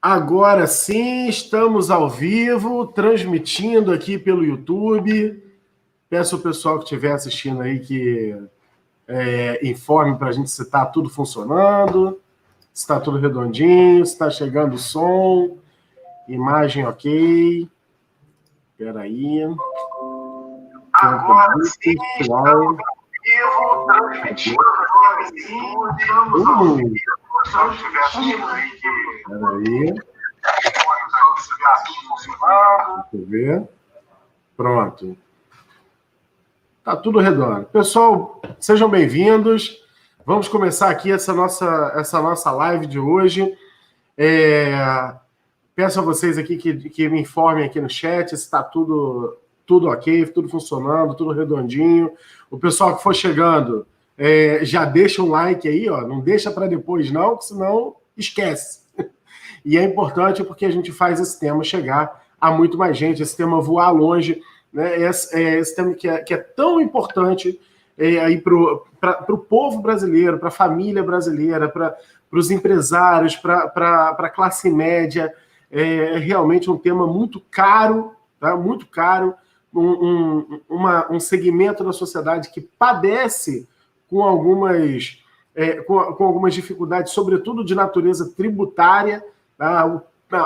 Agora sim, estamos ao vivo, transmitindo aqui pelo YouTube. Peço ao pessoal que estiver assistindo aí que informe para a gente se está tudo funcionando, se está tudo redondinho, se está chegando o som, imagem ok. Espera aí. Agora sim, estamos ao vivo, transmitindo estamos ao vivo. Se eu estiver assistindo aí que... Espera aí. Deixa eu ver. Pronto. Tá tudo redondo. Pessoal, sejam bem-vindos. Vamos começar aqui essa nossa live de hoje. Peço a vocês aqui que me informem aqui no chat se está tudo ok, tudo funcionando, tudo redondinho. O pessoal que for chegando, já deixa um like aí, ó. Não deixa para depois não, porque senão esquece. E é importante porque a gente faz esse tema chegar a muito mais gente, esse tema voar longe, né? Esse tema que é tão importante para o povo brasileiro, para a família brasileira, para os empresários, para a classe média. É realmente um tema muito caro, tá? Muito caro, um segmento da sociedade que padece com algumas dificuldades, sobretudo de natureza tributária, tá?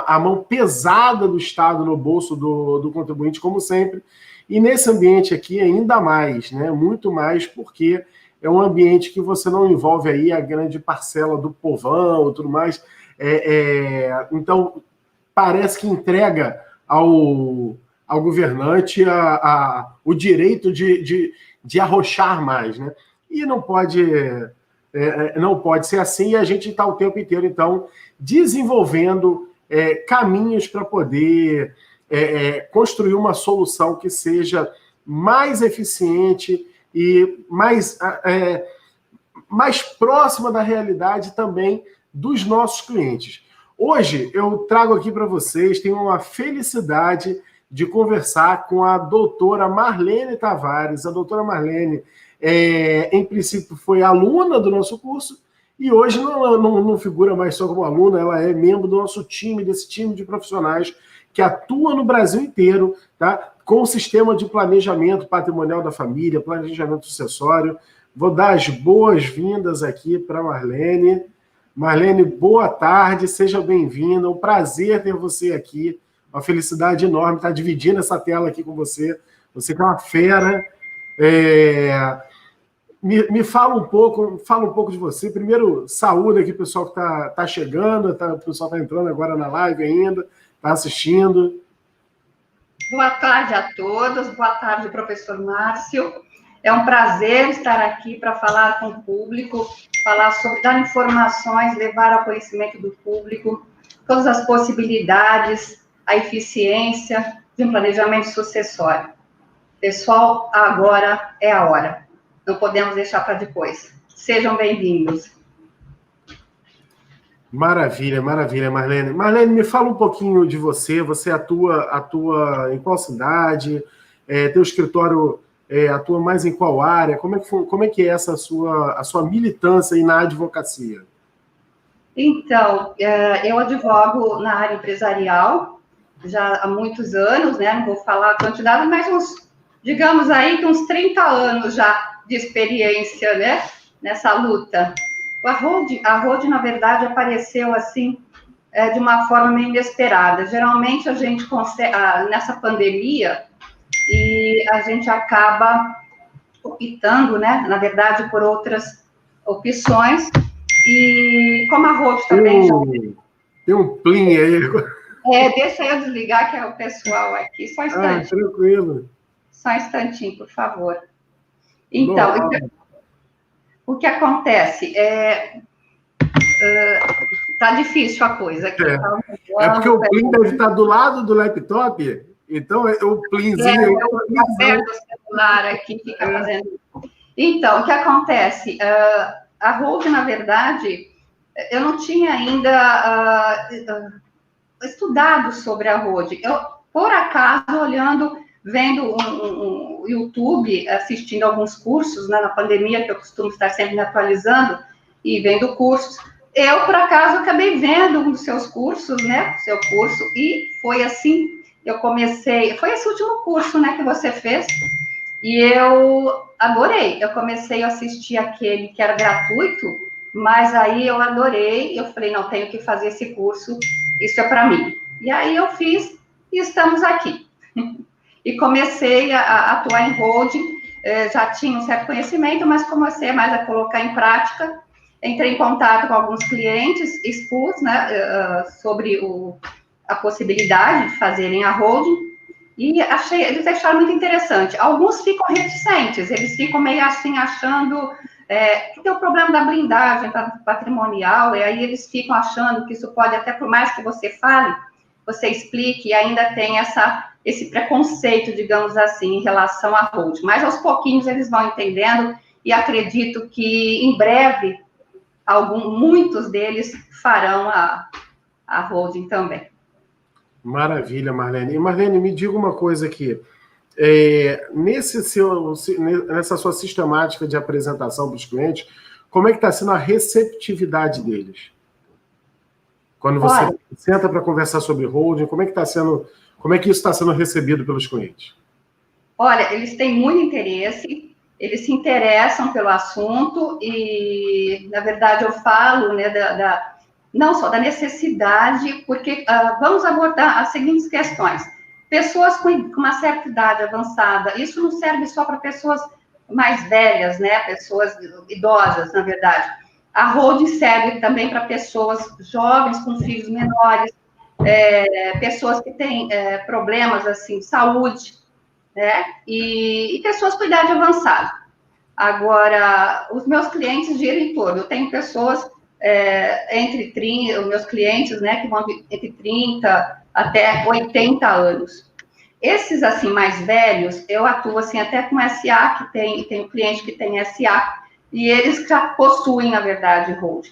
A mão pesada do Estado no bolso do contribuinte, como sempre, e nesse ambiente aqui ainda mais, né? Muito mais, porque é um ambiente que você não envolve aí a grande parcela do povão e tudo mais. Então, parece que entrega ao governante o direito de arrochar mais, né? E não pode ser assim, e a gente está o tempo inteiro, então, desenvolvendo caminhos para poder construir uma solução que seja mais eficiente e mais próxima da realidade também dos nossos clientes. Hoje eu trago aqui para vocês, tenho uma felicidade de conversar com a doutora Marlene Tavares. A doutora Marlene, em princípio, foi aluna do nosso curso e hoje não figura mais só como aluna, ela é membro do nosso time, desse time de profissionais que atua no Brasil inteiro, tá? Com o sistema de planejamento patrimonial da família, planejamento sucessório. Vou dar as boas-vindas aqui para a Marlene. Marlene, boa tarde, seja bem-vinda. É um prazer ter você aqui. Uma felicidade enorme estar dividindo essa tela aqui com você. Você que é uma fera. Me fala um pouco de você. Primeiro, saúde aqui o pessoal que está chegando, o pessoal está entrando agora na live ainda, está assistindo. Boa tarde a todos, boa tarde, professor Márcio. É um prazer estar aqui para falar com o público, dar informações, levar ao conhecimento do público todas as possibilidades, a eficiência de um planejamento sucessório. Pessoal, agora é a hora. Não podemos deixar para depois. Sejam bem-vindos. Maravilha, Marlene. Marlene, me fala um pouquinho de você. Você atua em qual cidade? Teu escritório atua mais em qual área? Como é que é essa a sua militância aí na advocacia? Então, eu advogo na área empresarial já há muitos anos, né? Não vou falar a quantidade, mas digamos aí que uns 30 anos já de experiência, né? Nessa luta. A Rode, na verdade, apareceu assim, de uma forma meio inesperada. Geralmente, a gente consegue, nessa pandemia, e a gente acaba optando, né, na verdade, por outras opções, e como a Rode também Tem um plim aí. Deixa eu desligar, que é o pessoal aqui, só um instantinho. Tranquilo. Só um instantinho, por favor. Então, o que acontece? Tá difícil a coisa aqui. É porque o plim deve estar do lado do laptop, então o plimzinho... Tá perto do celular aqui, fica fazendo... Então, o que acontece? A Rode, na verdade, eu não tinha ainda estudado sobre a Rode. Eu, por acaso, vendo um YouTube, assistindo alguns cursos, né, na pandemia, que eu costumo estar sempre me atualizando, e vendo cursos, eu, por acaso, acabei vendo um dos seus cursos, né? Seu curso, e foi assim, eu comecei, foi esse último curso, né, que você fez, e eu adorei. Eu comecei a assistir aquele que era gratuito, mas aí eu adorei, eu falei, não, tenho que fazer esse curso, isso é para mim. E aí eu fiz, e estamos aqui. E comecei a atuar em holding, já tinha um certo conhecimento, mas comecei mais a colocar em prática. Entrei em contato com alguns clientes, expus, né, sobre a possibilidade de fazerem a holding, e eles acharam muito interessante. Alguns ficam reticentes, eles ficam meio assim, achando que tem o problema da blindagem patrimonial, e aí eles ficam achando que isso pode, até por mais que você fale, você explique, e ainda tem esse preconceito, digamos assim, em relação à holding. Mas aos pouquinhos eles vão entendendo, e acredito que em breve muitos deles farão a holding também. Maravilha, Marlene. E Marlene, me diga uma coisa aqui. Nessa sua sistemática de apresentação para os clientes, como é que está sendo a receptividade deles? Quando você senta para conversar sobre holding, como é que isso está sendo recebido pelos clientes? Olha, eles têm muito interesse, eles se interessam pelo assunto e, na verdade, eu falo, né, não só da necessidade, porque vamos abordar as seguintes questões. Pessoas com uma certa idade avançada, isso não serve só para pessoas mais velhas, né, pessoas idosas, na verdade. A holding serve também para pessoas jovens com filhos menores, pessoas que têm problemas, assim, de saúde, né, e pessoas com idade avançada. Agora, os meus clientes giram em torno, eu tenho pessoas entre 30, os meus clientes, né, que vão entre 30 até 80 anos. Esses, assim, mais velhos, eu atuo, assim, até com SA, que tem um cliente que tem SA, e eles já possuem, na verdade, holding.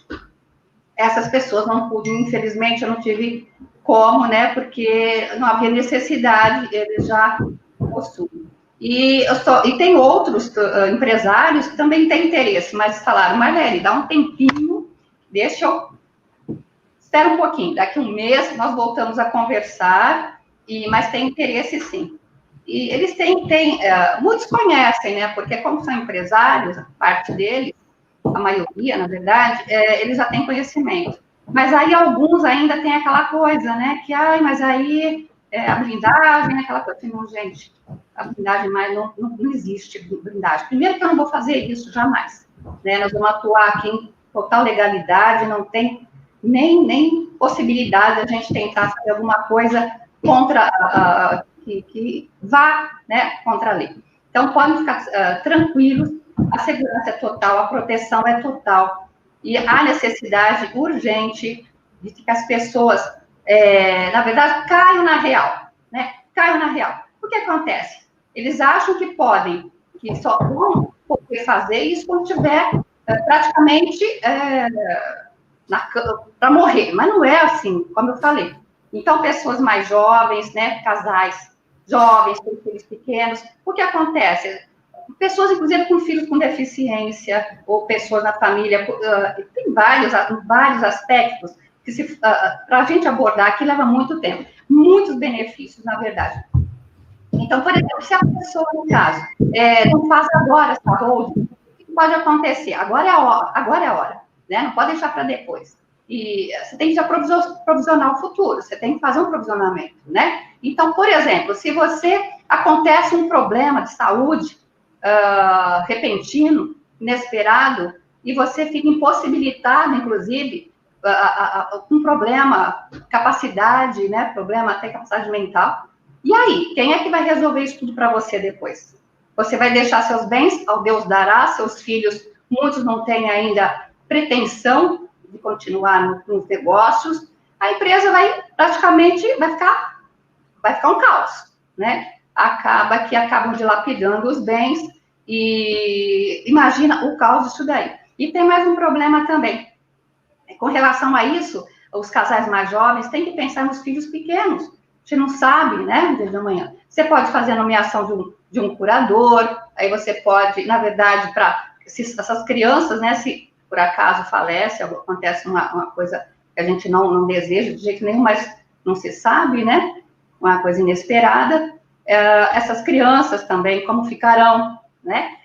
Essas pessoas não pude, infelizmente, eu não tive como, né, porque não havia necessidade, eles já possuem. E tem outros empresários que também têm interesse, mas falaram, Marlene, dá um tempinho, espera um pouquinho, daqui a um mês nós voltamos a conversar, mas tem interesse sim. E eles muitos conhecem, né, porque como são empresários, parte deles, a maioria, na verdade, eles já têm conhecimento. Mas aí alguns ainda têm aquela coisa, né, que, mas aí a blindagem, aquela coisa, não, gente, a blindagem mais não existe blindagem. Primeiro que eu não vou fazer isso, jamais. Né? Nós vamos atuar aqui em total legalidade, não tem nem possibilidade de a gente tentar fazer alguma coisa contra, que vá, né, contra a lei. Então, podem ficar tranquilos, a segurança é total, a proteção é total, e há necessidade urgente de que as pessoas, na verdade, caiam na real, né? Caiam na real. O que acontece? Eles acham que só vão poder fazer isso quando tiver praticamente para morrer, mas não é assim, como eu falei. Então, pessoas mais jovens, né, casais jovens, com filhos pequenos, o que acontece? Pessoas, inclusive, com filhos com deficiência, ou pessoas na família, tem vários aspectos que, para a gente abordar aqui, leva muito tempo. Muitos benefícios, na verdade. Então, por exemplo, se a pessoa, no caso, não faz agora essa holding, o que pode acontecer? Agora é a hora, né? Não pode deixar para depois. E você tem que já provisionar o futuro, você tem que fazer um provisionamento, né? Então, por exemplo, se acontece um problema de saúde repentino, inesperado, e você fica impossibilitado, inclusive, com problema, capacidade, né? Problema até capacidade mental. E aí, quem é que vai resolver isso tudo para você depois? Você vai deixar seus bens ao Deus dará, seus filhos, muitos não têm ainda pretensão de continuar nos negócios, a empresa praticamente vai ficar um caos, né? Acabam dilapidando os bens e imagina o caos disso daí. E tem mais um problema também. Com relação a isso, os casais mais jovens têm que pensar nos filhos pequenos. A gente não sabe, né, desde amanhã. Você pode fazer a nomeação de um curador, aí você pode, na verdade, para essas crianças, né, se por acaso falece, acontece uma coisa que a gente não deseja de jeito nenhum, mas não se sabe, né? Uma coisa inesperada. Essas crianças também, como ficarão, né?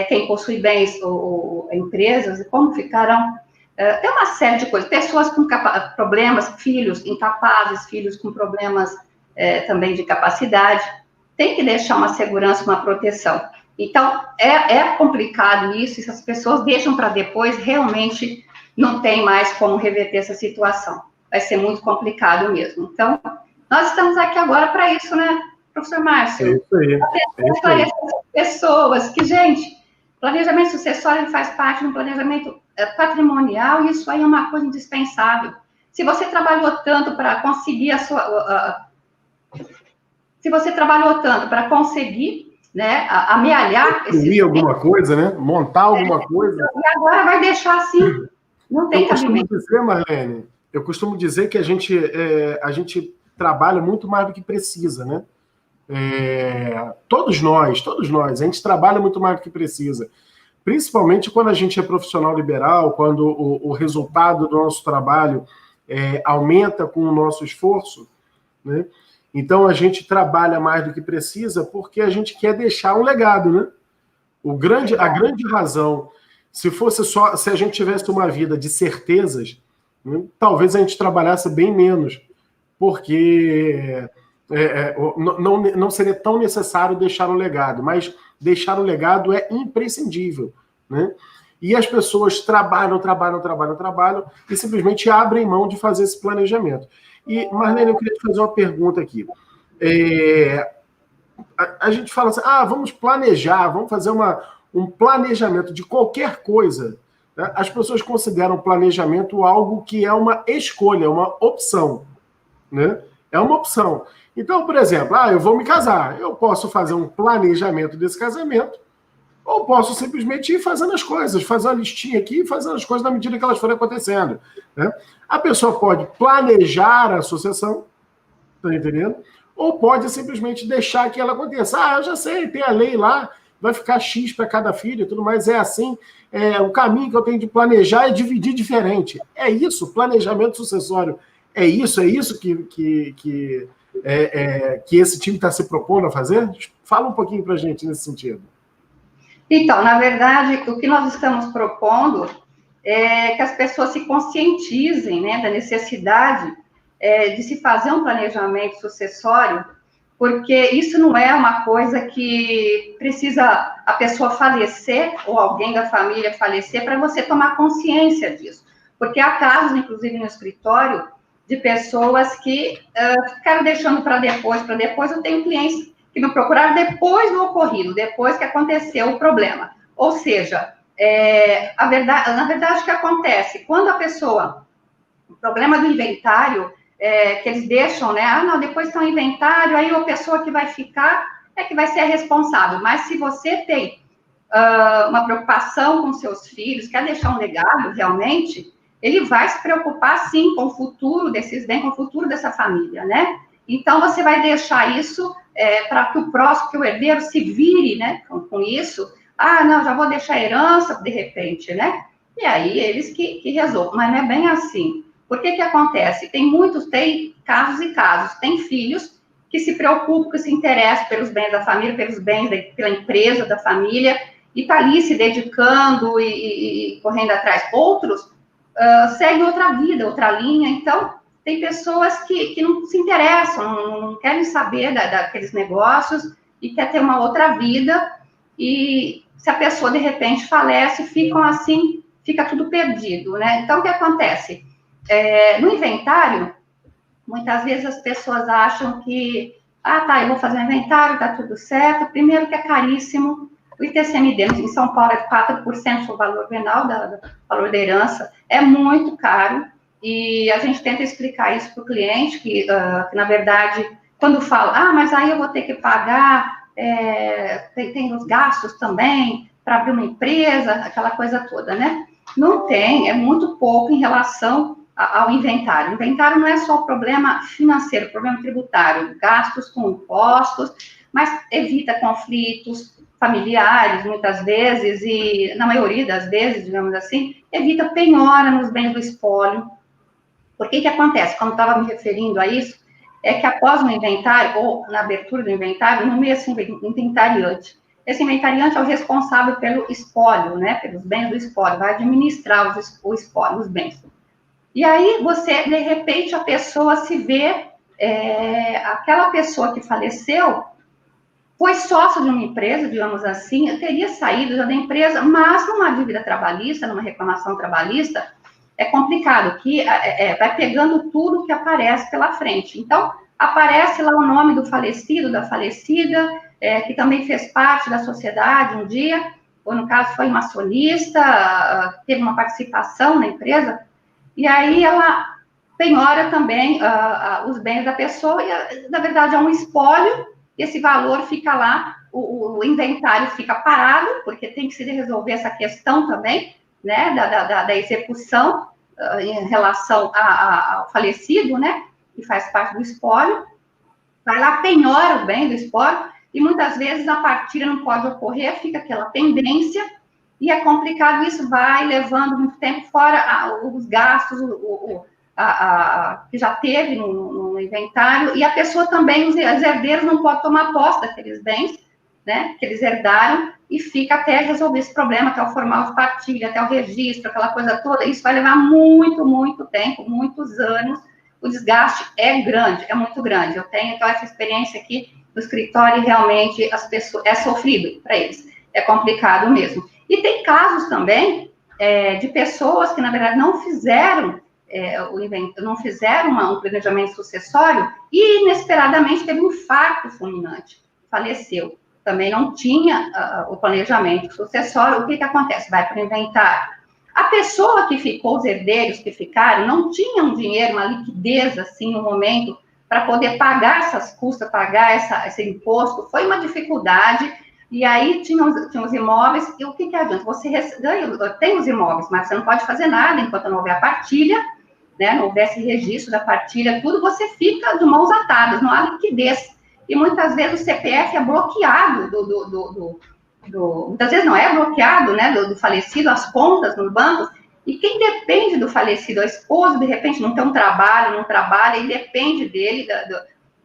Quem possui bens ou empresas, como ficarão. Tem uma série de coisas. Pessoas com problemas, filhos incapazes, filhos com problemas também de capacidade. Tem que deixar uma segurança, uma proteção. Então, é complicado isso, e se as pessoas deixam para depois, realmente não tem mais como reverter essa situação. Vai ser muito complicado mesmo. Então, nós estamos aqui agora para isso, né, professor Márcio? É isso aí. Esclarecer as pessoas que, gente, planejamento sucessório faz parte do planejamento patrimonial, e isso aí é uma coisa indispensável. Se você trabalhou tanto para conseguir se você trabalhou tanto para conseguir, né, amealhar... Construir alguma coisa, né? Montar alguma coisa. E agora vai deixar assim, não tem cabimento. Marlene, eu costumo dizer que a gente trabalha muito mais do que precisa, né? Todos nós, a gente trabalha muito mais do que precisa. Principalmente quando a gente é profissional liberal, quando o resultado do nosso trabalho aumenta com o nosso esforço, né? Então, a gente trabalha mais do que precisa porque a gente quer deixar um legado, né? A grande razão, se a gente tivesse uma vida de certezas, né, talvez a gente trabalhasse bem menos, porque não seria tão necessário deixar um legado, mas deixar um legado é imprescindível, né? E as pessoas trabalham e simplesmente abrem mão de fazer esse planejamento. E, Marlene, eu queria te fazer uma pergunta aqui. A gente fala assim, vamos planejar, vamos fazer um planejamento de qualquer coisa, né? As pessoas consideram planejamento algo que é uma escolha, uma opção, né? É uma opção. Então, por exemplo, eu vou me casar, eu posso fazer um planejamento desse casamento, ou posso simplesmente ir fazendo as coisas, fazer uma listinha aqui e fazendo as coisas na medida que elas forem acontecendo, né? A pessoa pode planejar a sucessão, tá entendendo? Ou pode simplesmente deixar que ela aconteça. Eu já sei, tem a lei lá, vai ficar X para cada filho e tudo mais, é assim, o caminho que eu tenho de planejar é dividir diferente. É isso, planejamento sucessório. É isso que esse time está se propondo a fazer? Fala um pouquinho para a gente nesse sentido. Então, na verdade, o que nós estamos propondo é que as pessoas se conscientizem, né, da necessidade de se fazer um planejamento sucessório, porque isso não é uma coisa que precisa a pessoa falecer ou alguém da família falecer para você tomar consciência disso. Porque há casos, inclusive no escritório, de pessoas que ficaram deixando para depois. Eu tenho clientes que me procuraram depois do ocorrido, depois que aconteceu o problema. Ou seja, na verdade, o que acontece? Quando a pessoa... O problema do inventário, que eles deixam, né? Depois tem um inventário, aí a pessoa que vai ficar é que vai ser a responsável. Mas se você tem uma preocupação com seus filhos, quer deixar um legado realmente, ele vai se preocupar, sim, com o futuro desses bens, com o futuro dessa família, né? Então, você vai deixar isso para que o próximo, que o herdeiro, se vire, né, com isso. Já vou deixar herança, de repente, né? E aí, eles que resolvam. Mas não é bem assim. Por que acontece? Tem casos e casos. Tem filhos que se preocupam, que se interessam pelos bens da família, pela empresa da família, e está ali se dedicando e correndo atrás. Outros seguem outra vida, outra linha. Então, tem pessoas que não se interessam, não querem saber daqueles negócios e quer ter uma outra vida. E se a pessoa, de repente, falece, ficam assim, fica tudo perdido, né? Então, o que acontece? No inventário, muitas vezes as pessoas acham que, eu vou fazer um inventário, tá tudo certo. Primeiro que é caríssimo. O ITCMD em São Paulo é 4% do valor venal, do valor da herança. É muito caro. E a gente tenta explicar isso para o cliente, que, na verdade, quando fala, mas aí eu vou ter que pagar, tem os gastos também, para abrir uma empresa, aquela coisa toda, né? Não tem, é muito pouco em relação ao inventário. O inventário não é só o problema financeiro, o problema tributário, gastos com impostos, mas evita conflitos, familiares, muitas vezes, e na maioria das vezes, digamos assim, evita penhora nos bens do espólio. Por que acontece? Como estava me referindo a isso, é que após o inventário, ou na abertura do inventário, nomeia-se um inventariante. Esse inventariante é o responsável pelo espólio, né, pelos bens do espólio, vai administrar o espólio, os bens. E aí, você, de repente, a pessoa se vê, aquela pessoa que faleceu, foi sócio de uma empresa, digamos assim, teria saído já da empresa, mas numa dívida trabalhista, numa reclamação trabalhista, é complicado, que vai pegando tudo que aparece pela frente. Então, aparece lá o nome do falecido, da falecida, que também fez parte da sociedade um dia, ou no caso foi uma acionista, teve uma participação na empresa, e aí ela penhora também os bens da pessoa, e na verdade é um espólio, esse valor fica lá, o inventário fica parado, porque tem que se resolver essa questão também, né, da execução em relação ao falecido, né, que faz parte do espólio, vai lá, penhora o bem do espólio, e muitas vezes a partilha não pode ocorrer, fica aquela pendência, e é complicado, isso vai levando muito tempo, fora os gastos, que já teve no inventário, e a pessoa também, os herdeiros não podem tomar posse daqueles bens, né, que eles herdaram, e fica até resolver esse problema, até o formal de partilha, até o registro, aquela coisa toda, isso vai levar muito, muito tempo, muitos anos, o desgaste é grande, é muito grande. Eu tenho, então, essa experiência aqui no escritório, e realmente as pessoas, é sofrido para eles, é complicado mesmo. E tem casos também de pessoas que, na verdade, não fizeram não fizeram um planejamento sucessório e, inesperadamente, teve um infarto fulminante, faleceu. Também não tinha o planejamento sucessório. O que acontece? Vai para o inventário. A pessoa que ficou, os herdeiros que ficaram, não tinham dinheiro, uma liquidez, assim, no momento, para poder pagar essas custas, pagar esse imposto. Foi uma dificuldade. E aí tinha os imóveis. E o que adianta? Você tem os imóveis, mas você não pode fazer nada enquanto não houver a partilha, né? Não houver esse registro da partilha, tudo, você fica de mãos atadas, não há liquidez. E muitas vezes o CPF é bloqueado muitas vezes não é bloqueado, né, do falecido, as contas nos bancos, e quem depende do falecido, a esposa, de repente, não tem um trabalho, não trabalha, e depende dele,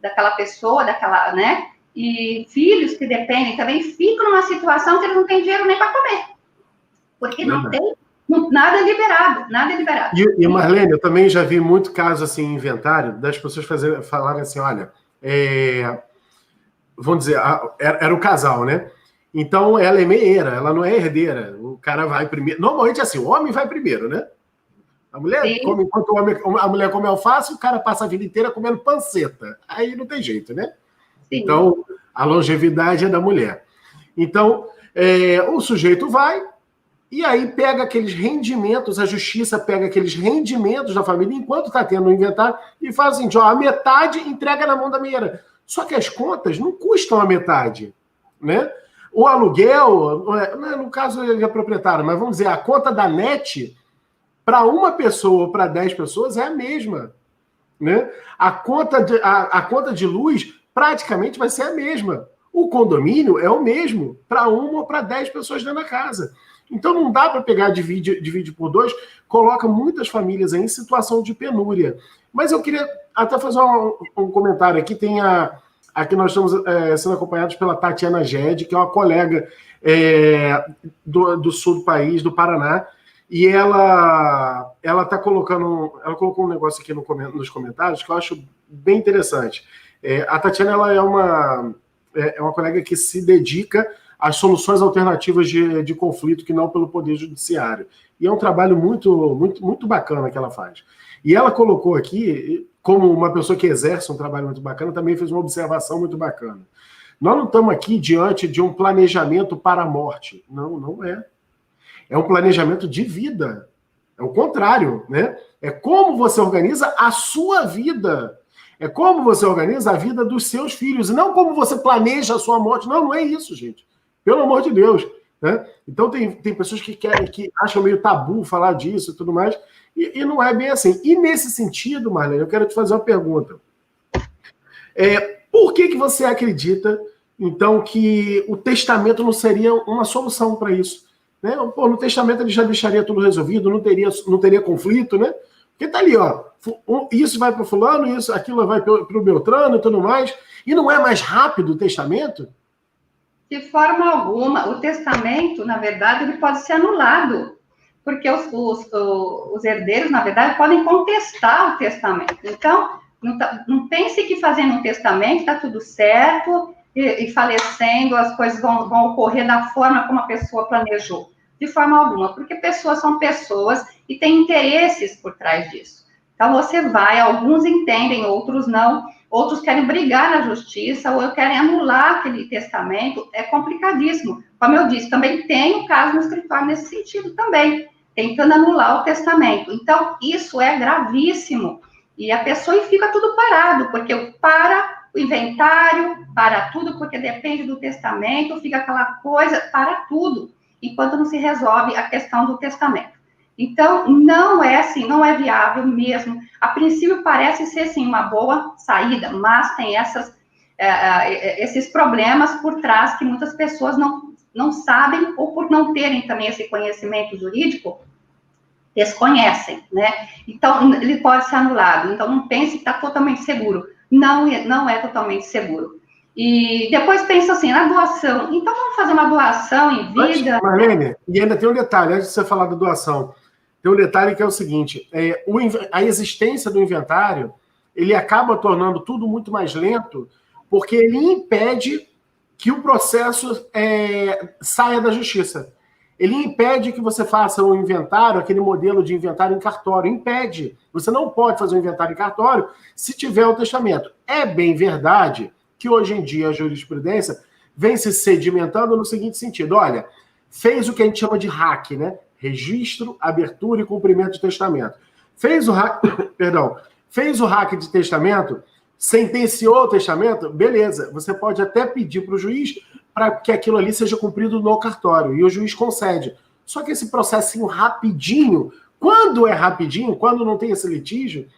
daquela pessoa, né, e filhos que dependem também ficam numa situação que eles não têm dinheiro nem para comer, porque não tem nada liberado, nada liberado. E Marlene, eu também já vi muito caso assim em inventário, das pessoas falarem assim, olha, vamos dizer, era o casal, né? Então, ela é meieira, ela não é herdeira. O cara vai primeiro. Normalmente, assim, o homem vai primeiro, né? A mulher come, enquanto a mulher come alface, o cara passa a vida inteira comendo panceta. Aí não tem jeito, né? Sim. Então, a longevidade é da mulher. Então, o sujeito vai e aí pega aqueles rendimentos, a justiça pega aqueles rendimentos da família enquanto está tendo o inventário e faz assim, a metade entrega na mão da meieira. Só que as contas não custam a metade, né? O aluguel, no caso ele é proprietário, mas vamos dizer, a conta da NET, para uma pessoa ou para 10 pessoas é a mesma, né? A conta de luz praticamente vai ser a mesma. O condomínio é o mesmo para uma ou para 10 pessoas dentro da casa. Então não dá para pegar, divide por 2, coloca muitas famílias aí em situação de penúria. Mas eu queria até fazer um comentário aqui, aqui nós estamos sendo acompanhados pela Tatiana Ged, que é uma colega do sul do país, do Paraná, e ela colocou um negócio aqui nos comentários que eu acho bem interessante. A Tatiana ela é uma colega que se dedica às soluções alternativas de conflito que não pelo Poder Judiciário. E é um trabalho muito, muito, muito bacana que ela faz. E ela colocou aqui, como uma pessoa que exerce um trabalho muito bacana, também fez uma observação muito bacana. Nós não estamos aqui diante de um planejamento para a morte. Não, não é. É um planejamento de vida. É o contrário, né? É como você organiza a sua vida. É como você organiza a vida dos seus filhos. E não como você planeja a sua morte. Não, não é isso, gente. Pelo amor de Deus. Né? Então tem pessoas que acham meio tabu falar disso e tudo mais. E não é bem assim. E nesse sentido, Marlene, eu quero te fazer uma pergunta. Por que você acredita então que o testamento não seria uma solução para isso. Né? Pô, no testamento ele já deixaria tudo resolvido, não teria conflito, né? Porque tá ali, ó, isso vai para o fulano, aquilo vai para o Beltrano e tudo mais, e não é mais rápido o testamento? De forma alguma. O testamento, na verdade, ele pode ser anulado, porque os herdeiros, na verdade, podem contestar o testamento. Então, não pense que fazendo um testamento está tudo certo e falecendo, as coisas vão ocorrer da forma como a pessoa planejou. De forma alguma, porque pessoas são pessoas e têm interesses por trás disso. Então, você vai, alguns entendem, outros não, outros querem brigar na justiça ou querem anular aquele testamento, é complicadíssimo. Como eu disse, também tem um caso no escritório nesse sentido também, tentando anular o testamento. Então, isso é gravíssimo. E a pessoa fica tudo parado, porque para o inventário, para tudo, porque depende do testamento, fica aquela coisa, para tudo, enquanto não se resolve a questão do testamento. Então, não é assim, não é viável mesmo. A princípio parece ser, sim, uma boa saída, mas tem esses problemas por trás que muitas pessoas não sabem, ou por não terem também esse conhecimento jurídico, desconhecem, né? Então, ele pode ser anulado. Então, não pense que está totalmente seguro. Não é totalmente seguro. E depois pensa assim, na doação. Então, vamos fazer uma doação em vida. Marlene, e ainda tem um detalhe, antes de você falar da doação, tem um detalhe que é o seguinte, a existência do inventário, ele acaba tornando tudo muito mais lento, porque ele impede que o processo saia da justiça. Ele impede que você faça um inventário, aquele modelo de inventário em cartório, impede. Você não pode fazer um inventário em cartório se tiver o testamento. É bem verdade que hoje em dia a jurisprudência vem se sedimentando no seguinte sentido, olha, fez o que a gente chama de RAC, né? Registro, abertura e cumprimento de testamento. Fez o RAC de testamento, sentenciou o testamento, beleza, você pode até pedir para o juiz para que aquilo ali seja cumprido no cartório, e o juiz concede. Só que esse processinho rapidinho, quando é rapidinho, quando não tem esse litígio,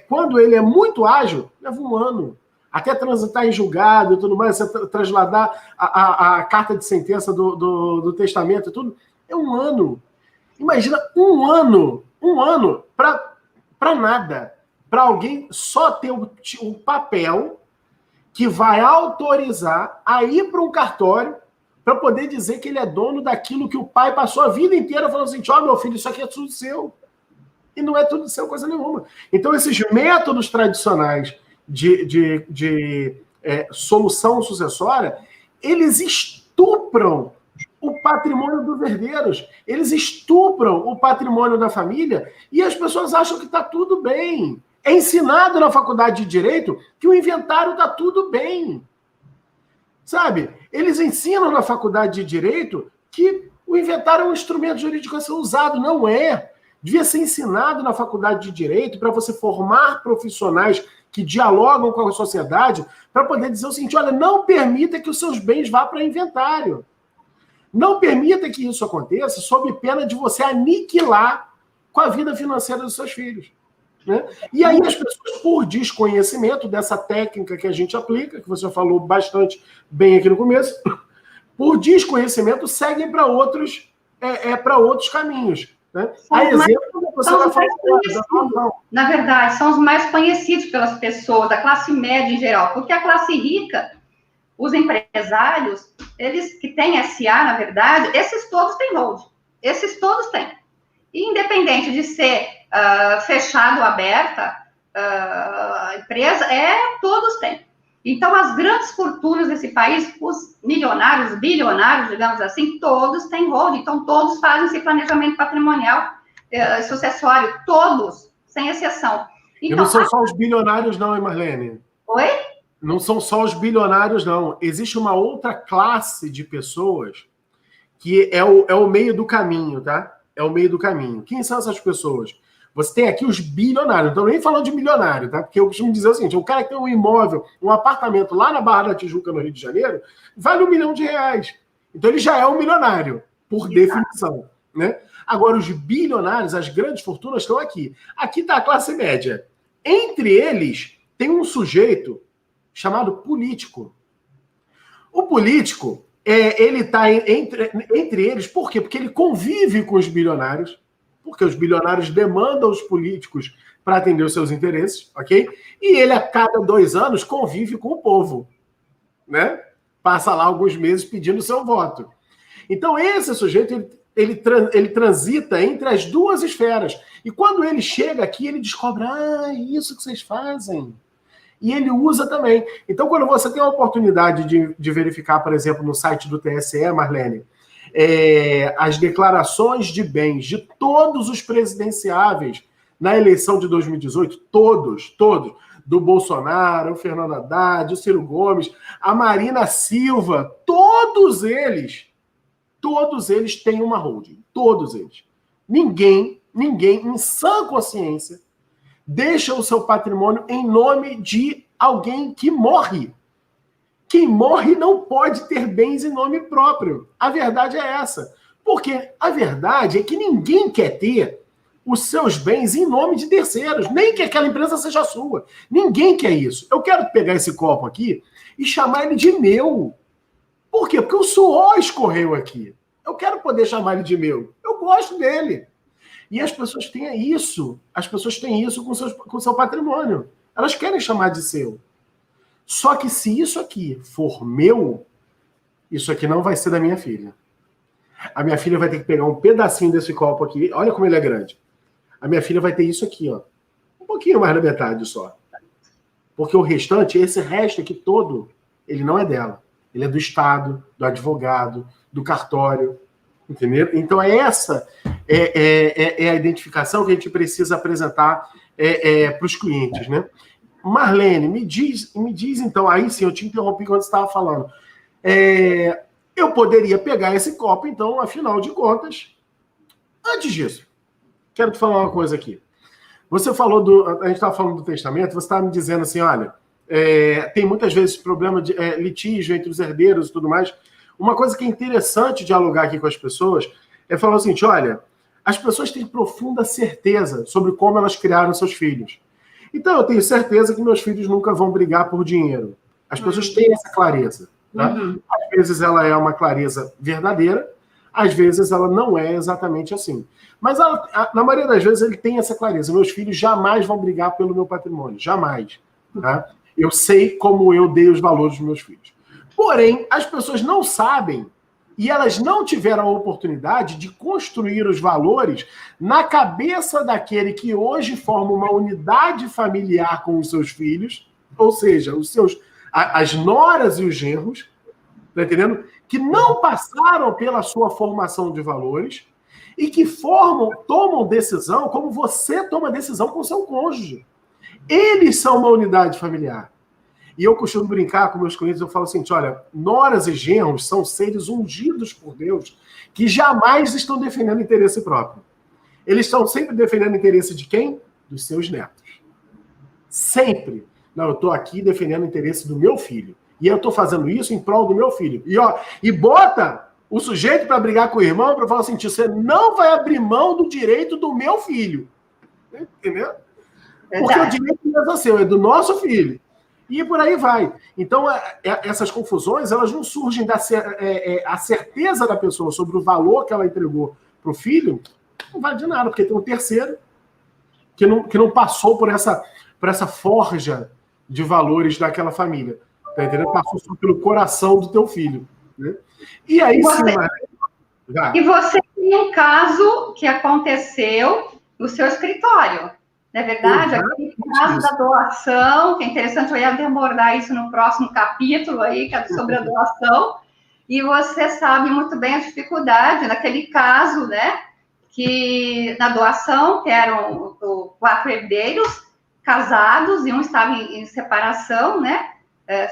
quando ele é muito ágil, leva um ano. Até transitar em julgado e tudo mais, você trasladar a carta de sentença do testamento e tudo, é um ano. Imagina um ano para nada. Para alguém só ter um papel que vai autorizar a ir para um cartório para poder dizer que ele é dono daquilo que o pai passou a vida inteira falando assim, ó, meu filho, isso aqui é tudo seu. E não é tudo seu coisa nenhuma. Então, esses métodos tradicionais de solução sucessória, eles estupram o patrimônio dos herdeiros, eles estupram o patrimônio da família e as pessoas acham que está tudo bem. É ensinado na faculdade de Direito que o inventário está tudo bem. Sabe? Eles ensinam na faculdade de Direito que o inventário é um instrumento jurídico a ser usado. Não é. Devia ser ensinado na faculdade de Direito para você formar profissionais que dialogam com a sociedade para poder dizer o seguinte, olha, não permita que os seus bens vá para inventário. Não permita que isso aconteça sob pena de você aniquilar com a vida financeira dos seus filhos. Né? E aí as pessoas, por desconhecimento dessa técnica que a gente aplica, que você falou bastante bem aqui no começo, por desconhecimento, seguem para outros caminhos. Né? A exemplo, você vai falar. Na verdade, são os mais conhecidos pelas pessoas, da classe média em geral, porque a classe rica, os empresários, eles que têm SA, na verdade, esses todos têm hold. Esses todos têm. E independente de ser fechado ou aberta, a empresa, todos têm. Então, as grandes fortunas desse país, os milionários, bilionários, digamos assim, todos têm hold. Então, todos fazem esse planejamento patrimonial sucessório, todos, sem exceção. Então, e não são só os bilionários não, hein, Marlene? Oi? Não são só os bilionários, não. Existe uma outra classe de pessoas que é o meio do caminho, tá? É o meio do caminho. Quem são essas pessoas? Você tem aqui os bilionários. Não estou nem falando de milionário, tá? Porque eu costumo dizer o seguinte, o cara que tem um imóvel, um apartamento lá na Barra da Tijuca, no Rio de Janeiro, vale R$1 milhão. Então ele já é um milionário, por definição. Né? Agora, os bilionários, as grandes fortunas estão aqui. Aqui está a classe média. Entre eles, tem um sujeito chamado político. O político, ele está entre eles, por quê? Porque ele convive com os bilionários, porque os bilionários demandam os políticos para atender os seus interesses, ok? E ele, a cada 2 anos, convive com o povo, né? Passa lá alguns meses pedindo seu voto. Então, esse sujeito, ele transita entre as duas esferas. E quando ele chega aqui, ele descobre, é isso que vocês fazem. E ele usa também. Então, quando você tem a oportunidade de verificar, por exemplo, no site do TSE, Marlene, as declarações de bens de todos os presidenciáveis na eleição de 2018, todos, do Bolsonaro, o Fernando Haddad, o Ciro Gomes, a Marina Silva, todos eles têm uma holding. Todos eles. Ninguém, em sã consciência, deixa o seu patrimônio em nome de alguém que morre. Quem morre não pode ter bens em nome próprio. A verdade é essa. Porque a verdade é que ninguém quer ter os seus bens em nome de terceiros, nem que aquela empresa seja sua. Ninguém quer isso. Eu quero pegar esse copo aqui e chamar ele de meu. Por quê? Porque o suor escorreu aqui. Eu quero poder chamar ele de meu. Eu gosto dele. E as pessoas têm isso. As pessoas têm isso com o seu patrimônio. Elas querem chamar de seu. Só que se isso aqui for meu, isso aqui não vai ser da minha filha. A minha filha vai ter que pegar um pedacinho desse copo aqui. Olha como ele é grande. A minha filha vai ter isso aqui, ó. Um pouquinho mais da metade só. Porque o restante, esse resto aqui todo, ele não é dela. Ele é do Estado, do advogado, do cartório. Entendeu? Então, essa é a identificação que a gente precisa apresentar para os clientes, né? Marlene, me diz então, aí sim, eu te interrompi quando você estava falando. Eu poderia pegar esse copo, então, afinal de contas. Antes disso, quero te falar uma coisa aqui. Você falou a gente estava falando do testamento, você estava me dizendo assim, olha, tem muitas vezes problema de litígio entre os herdeiros e tudo mais. Uma coisa que é interessante dialogar aqui com as pessoas é falar o seguinte, olha, as pessoas têm profunda certeza sobre como elas criaram seus filhos. Então, eu tenho certeza que meus filhos nunca vão brigar por dinheiro. As pessoas têm essa clareza. Tá? Às vezes ela é uma clareza verdadeira, às vezes ela não é exatamente assim. Mas na maioria das vezes ele tem essa clareza. Meus filhos jamais vão brigar pelo meu patrimônio. Jamais. Tá? Eu sei como eu dei os valores dos meus filhos. Porém, as pessoas não sabem e elas não tiveram a oportunidade de construir os valores na cabeça daquele que hoje forma uma unidade familiar com os seus filhos, ou seja, as noras e os genros, tá entendendo? Que não passaram pela sua formação de valores e que tomam decisão como você toma decisão com o seu cônjuge. Eles são uma unidade familiar. E eu costumo brincar com meus clientes, eu falo assim, olha, noras e genros são seres ungidos por Deus que jamais estão defendendo interesse próprio. Eles estão sempre defendendo o interesse de quem? Dos seus netos. Sempre. Não, eu estou aqui defendendo o interesse do meu filho. E eu estou fazendo isso em prol do meu filho. E bota o sujeito para brigar com o irmão para falar assim, você não vai abrir mão do direito do meu filho. Entendeu? Porque o direito não é seu, é do nosso filho. E por aí vai. Então, essas confusões, elas não surgem a certeza da pessoa sobre o valor que ela entregou para o filho, não vale de nada, porque tem um terceiro que não passou por essa forja de valores daquela família. Tá entendendo? Passou só pelo coração do teu filho. Né? E aí E você tem um caso que aconteceu no seu escritório. Não é verdade? Aquele caso da doação, que é interessante, eu ia abordar isso no próximo capítulo aí, que é sobre a doação, e você sabe muito bem a dificuldade naquele caso, né, que na doação, que eram 4 herdeiros casados, e um estava em separação, né,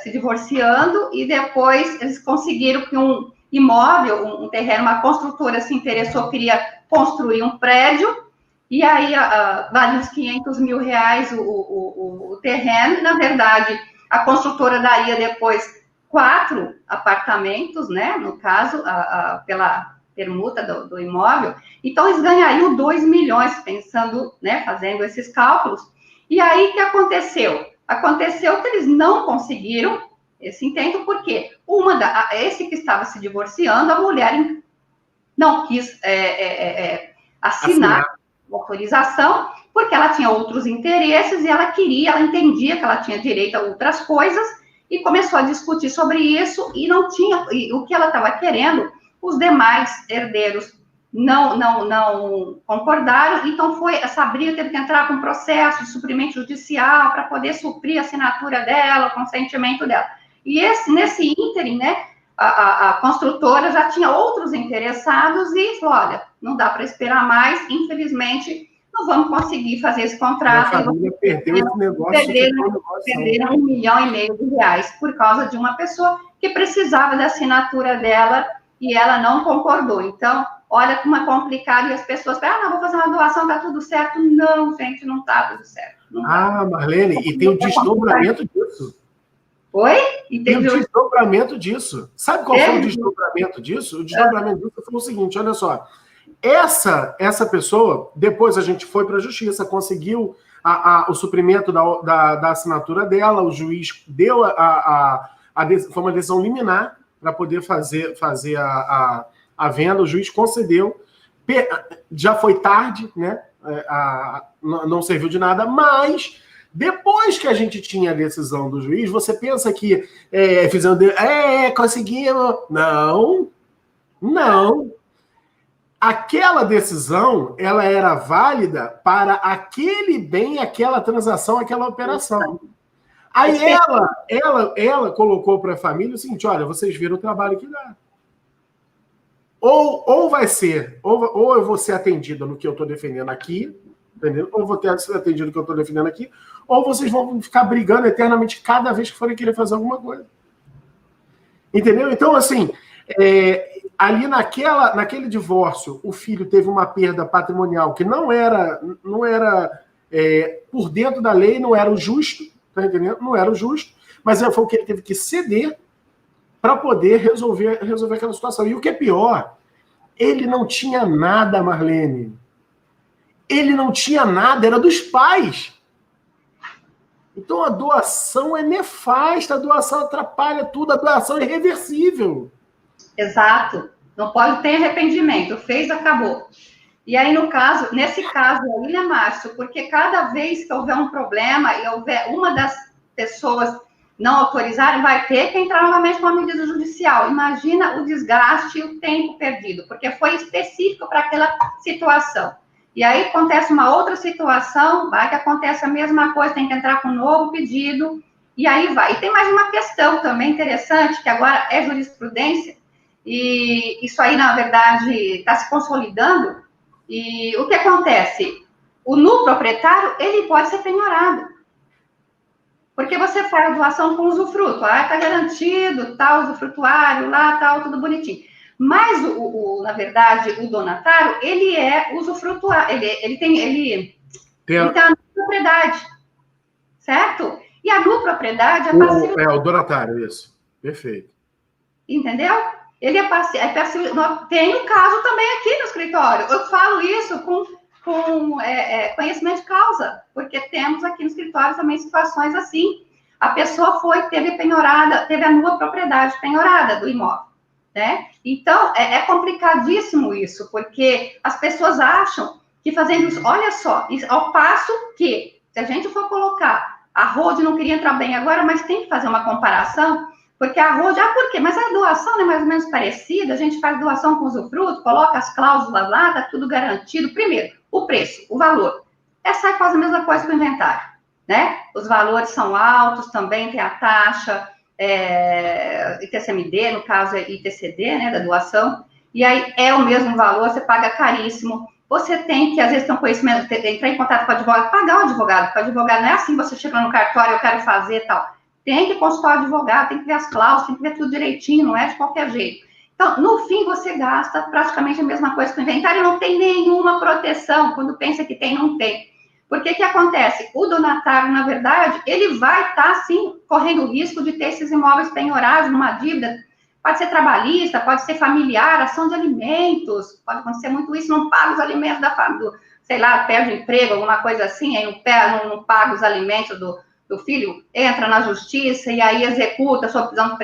se divorciando, e depois eles conseguiram que um imóvel, um terreno, uma construtora se interessou, queria construir um prédio, e aí vale uns 500 mil reais o terreno, e na verdade a construtora daria depois 4 apartamentos, né, no caso, pela permuta do imóvel, então eles ganhariam 2 milhões, pensando, né, fazendo esses cálculos. E aí o que aconteceu? Aconteceu que eles não conseguiram esse intento, porque esse que estava se divorciando, a mulher não quis assinar a autorização, porque ela tinha outros interesses e ela entendia que ela tinha direito a outras coisas, e começou a discutir sobre isso, e não tinha, e o que ela estava querendo, os demais herdeiros não concordaram, então essa briga teve que entrar com um processo de suprimento judicial para poder suprir a assinatura dela, o consentimento dela. E nesse ínterim, né, a construtora já tinha outros interessados e falou, olha, não dá para esperar mais, infelizmente, não vamos conseguir fazer esse contrato. A família perdeu esse negócio. Perderam R$1,5 milhão por causa de uma pessoa que precisava da assinatura dela e ela não concordou. Então, olha como é complicado, e as pessoas falam, não, vou fazer uma doação, tá tudo certo. Não, gente, não tá tudo certo. Marlene, e tem o desdobramento disso. Oi? E tem o desdobramento disso. Sabe qual foi o desdobramento disso? O desdobramento disso foi o seguinte, olha só. Essa pessoa, depois a gente foi para a justiça, conseguiu o suprimento da assinatura dela, o juiz deu foi uma decisão liminar para poder fazer a venda, o juiz concedeu, já foi tarde, né? Não serviu de nada, mas depois que a gente tinha a decisão do juiz, você pensa que conseguimos. Não. Aquela decisão, ela era válida para aquele bem, aquela transação, aquela operação. Aí ela colocou para a família o seguinte, olha, vocês viram o trabalho que dá. Ou vai ser, ou eu vou ser atendida no que eu estou defendendo aqui, entendeu? Ou vou ter sido atendido no que eu estou defendendo aqui, ou vocês vão ficar brigando eternamente cada vez que forem querer fazer alguma coisa. Entendeu? Então, assim, ali naquele divórcio, o filho teve uma perda patrimonial que não era por dentro da lei, não era o justo, tá entendendo? Não era o justo, mas foi o que ele teve que ceder para poder resolver aquela situação. E o que é pior, ele não tinha nada, Marlene. Ele não tinha nada, era dos pais. Então a doação é nefasta, a doação atrapalha tudo, a doação é irreversível. Exato. Não pode ter arrependimento. Fez, acabou. E aí, nesse caso aí, né, Márcio? Porque cada vez que houver um problema e houver uma das pessoas não autorizarem, vai ter que entrar novamente com a medida judicial. Imagina o desgaste e o tempo perdido, porque foi específico para aquela situação. E aí acontece uma outra situação, vai que acontece a mesma coisa, tem que entrar com um novo pedido, e aí vai. E tem mais uma questão também interessante, que agora é jurisprudência, e isso aí, na verdade, está se consolidando. E o que acontece? O nu proprietário, ele pode ser penhorado. Porque você faz a doação com usufruto. Está garantido, tal, usufrutuário, lá, tal, tudo bonitinho. Mas, na verdade, o donatário, ele é usufrutuário. Ele tem a nu propriedade. Certo? E a nu propriedade é passiva. O donatário, isso. Perfeito. Entendeu? Ele é passivo. Tem um caso também aqui no escritório. Eu falo isso com conhecimento de causa, porque temos aqui no escritório também situações assim. A pessoa teve a nua propriedade penhorada do imóvel, né? Então, é complicadíssimo isso, porque as pessoas acham que fazendo isso, olha só, ao passo que, se a gente for colocar, a Rode não queria entrar bem agora, mas tem que fazer uma comparação, porque a Rode, por quê? Mas a doação é mais ou menos parecida, a gente faz doação com usufruto, coloca as cláusulas lá, tá tudo garantido. Primeiro, o preço, o valor. Essa é quase a mesma coisa que o inventário, né? Os valores são altos, também tem a taxa ITCMD, no caso é ITCD, né, da doação, e aí é o mesmo valor, você paga caríssimo. Você tem que, às vezes, ter um conhecimento, entrar em contato com o advogado, pagar o advogado, porque o advogado não é assim, você chega no cartório, eu quero fazer e tal. Tem que consultar o advogado, tem que ver as cláusulas, tem que ver tudo direitinho, não é de qualquer jeito. Então, no fim, você gasta praticamente a mesma coisa que o inventário, não tem nenhuma proteção. Quando pensa que tem, não tem. Porque que acontece? O donatário, na verdade, ele vai estar, sim, correndo o risco de ter esses imóveis penhorados numa dívida. Pode ser trabalhista, pode ser familiar, ação de alimentos, pode acontecer muito isso, não paga os alimentos da família, sei lá, perde o emprego, alguma coisa assim, aí não paga os alimentos do filho entra na justiça e aí executa sua prisão,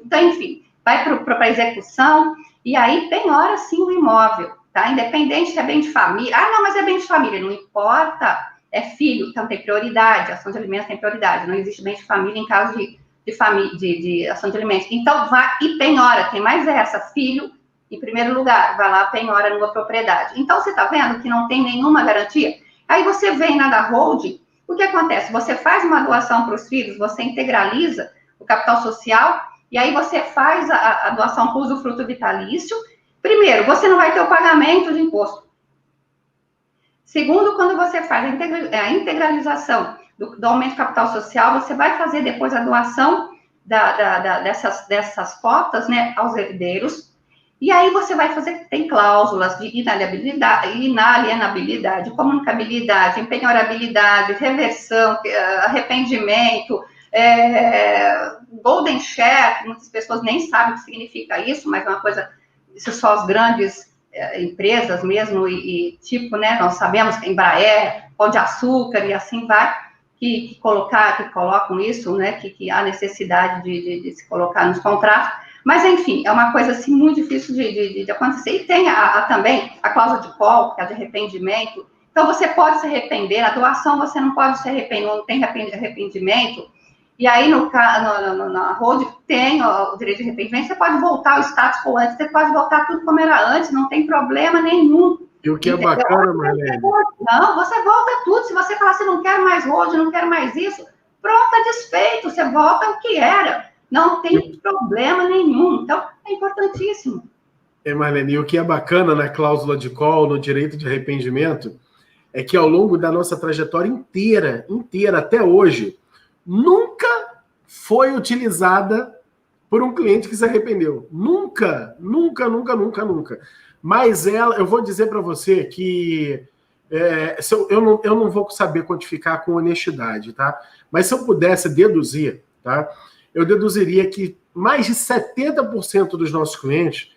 então, enfim, vai para execução e aí penhora, sim, o imóvel, tá? Independente se é bem de família. Ah, não, mas é bem de família, não importa, é filho, então tem prioridade, ação de alimentos tem prioridade, não existe bem de família em caso de ação de alimentos. Então, vai e penhora, tem mais essa, filho, em primeiro lugar, vai lá, penhora numa propriedade. Então, você está vendo que não tem nenhuma garantia? Aí você vem na da holding, o que acontece? Você faz uma doação para os filhos, você integraliza o capital social, e aí você faz a doação com usufruto vitalício. Primeiro, você não vai ter o pagamento de imposto. Segundo, quando você faz a integralização do aumento do capital social, você vai fazer depois a doação dessas cotas, né, aos herdeiros. E aí você vai fazer, tem cláusulas de inalienabilidade, comunicabilidade, empenhorabilidade, reversão, arrependimento, golden share, muitas pessoas nem sabem o que significa isso, mas é uma coisa, isso só as grandes empresas mesmo, e tipo, né, nós sabemos que Embraer, Pão de Açúcar e assim vai, que colocam isso, né, que há necessidade de se colocar nos contratos. Mas, enfim, é uma coisa assim, muito difícil de acontecer. E tem também a cláusula de call, que é de arrependimento. Então, você pode se arrepender. A doação, você não pode se arrepender, não tem arrependimento. E aí, na holding, tem o direito de arrependimento. Você pode voltar ao status quo antes, você pode voltar tudo como era antes, não tem problema nenhum. E o que é bacana, Marlene? Não, você volta tudo. Se você falar assim, não quero mais holding, não quero mais isso, pronto, é desfeito. Você volta ao que era. Não tem problema nenhum. Então, é importantíssimo. Marlene, e o que é bacana na cláusula de call, no direito de arrependimento, é que ao longo da nossa trajetória inteira, até hoje, nunca foi utilizada por um cliente que se arrependeu. Nunca. Mas eu vou dizer para você que eu não vou saber quantificar com honestidade, tá? Mas se eu pudesse deduzir, tá? Eu deduziria que mais de 70% dos nossos clientes,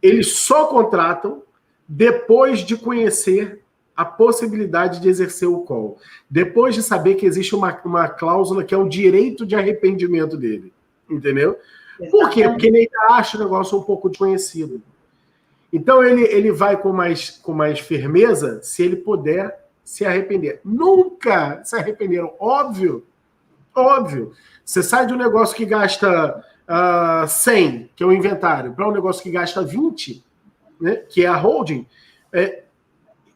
eles só contratam depois de conhecer a possibilidade de exercer o call. Depois de saber que existe uma cláusula que é o direito de arrependimento dele. Entendeu? Por quê? Porque ele acha o negócio um pouco desconhecido. Então, ele vai com mais firmeza se ele puder se arrepender. Nunca se arrependeram. Óbvio. Você sai de um negócio que gasta 100, que é o inventário, para um negócio que gasta 20, né, que é a holding.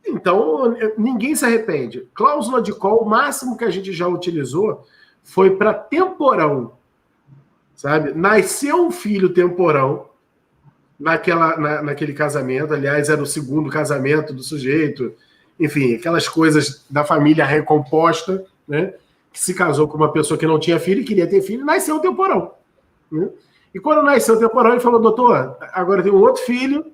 Então, ninguém se arrepende. Cláusula de call, o máximo que a gente já utilizou foi para temporão. Sabe? Nasceu um filho temporão naquele casamento. Aliás, era o segundo casamento do sujeito. Enfim, aquelas coisas da família recomposta, né? Que se casou com uma pessoa que não tinha filho e queria ter filho, nasceu o temporão. Né? E quando nasceu o temporão, ele falou, doutor, agora tem um outro filho,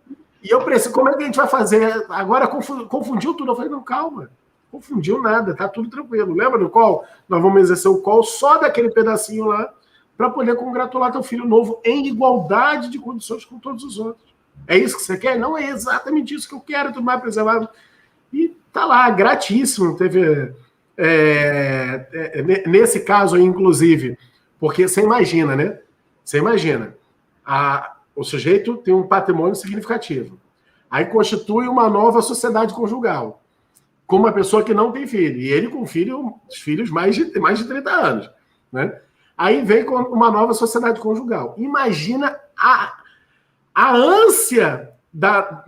e eu preciso, como é que a gente vai fazer? Agora confundiu tudo. Eu falei, não, calma, confundiu nada, tá tudo tranquilo. Lembra do call? Nós vamos exercer o call só daquele pedacinho lá, para poder congratular teu filho novo em igualdade de condições com todos os outros. É isso que você quer? Não, é exatamente isso que eu quero, tudo mais preservado. E tá lá, gratíssimo, teve... nesse caso aí, inclusive, porque você imagina, né? Você imagina, o sujeito tem um patrimônio significativo, aí constitui uma nova sociedade conjugal, com uma pessoa que não tem filho, e ele com filhos mais de 30 anos, né? Aí vem com uma nova sociedade conjugal. Imagina a ânsia da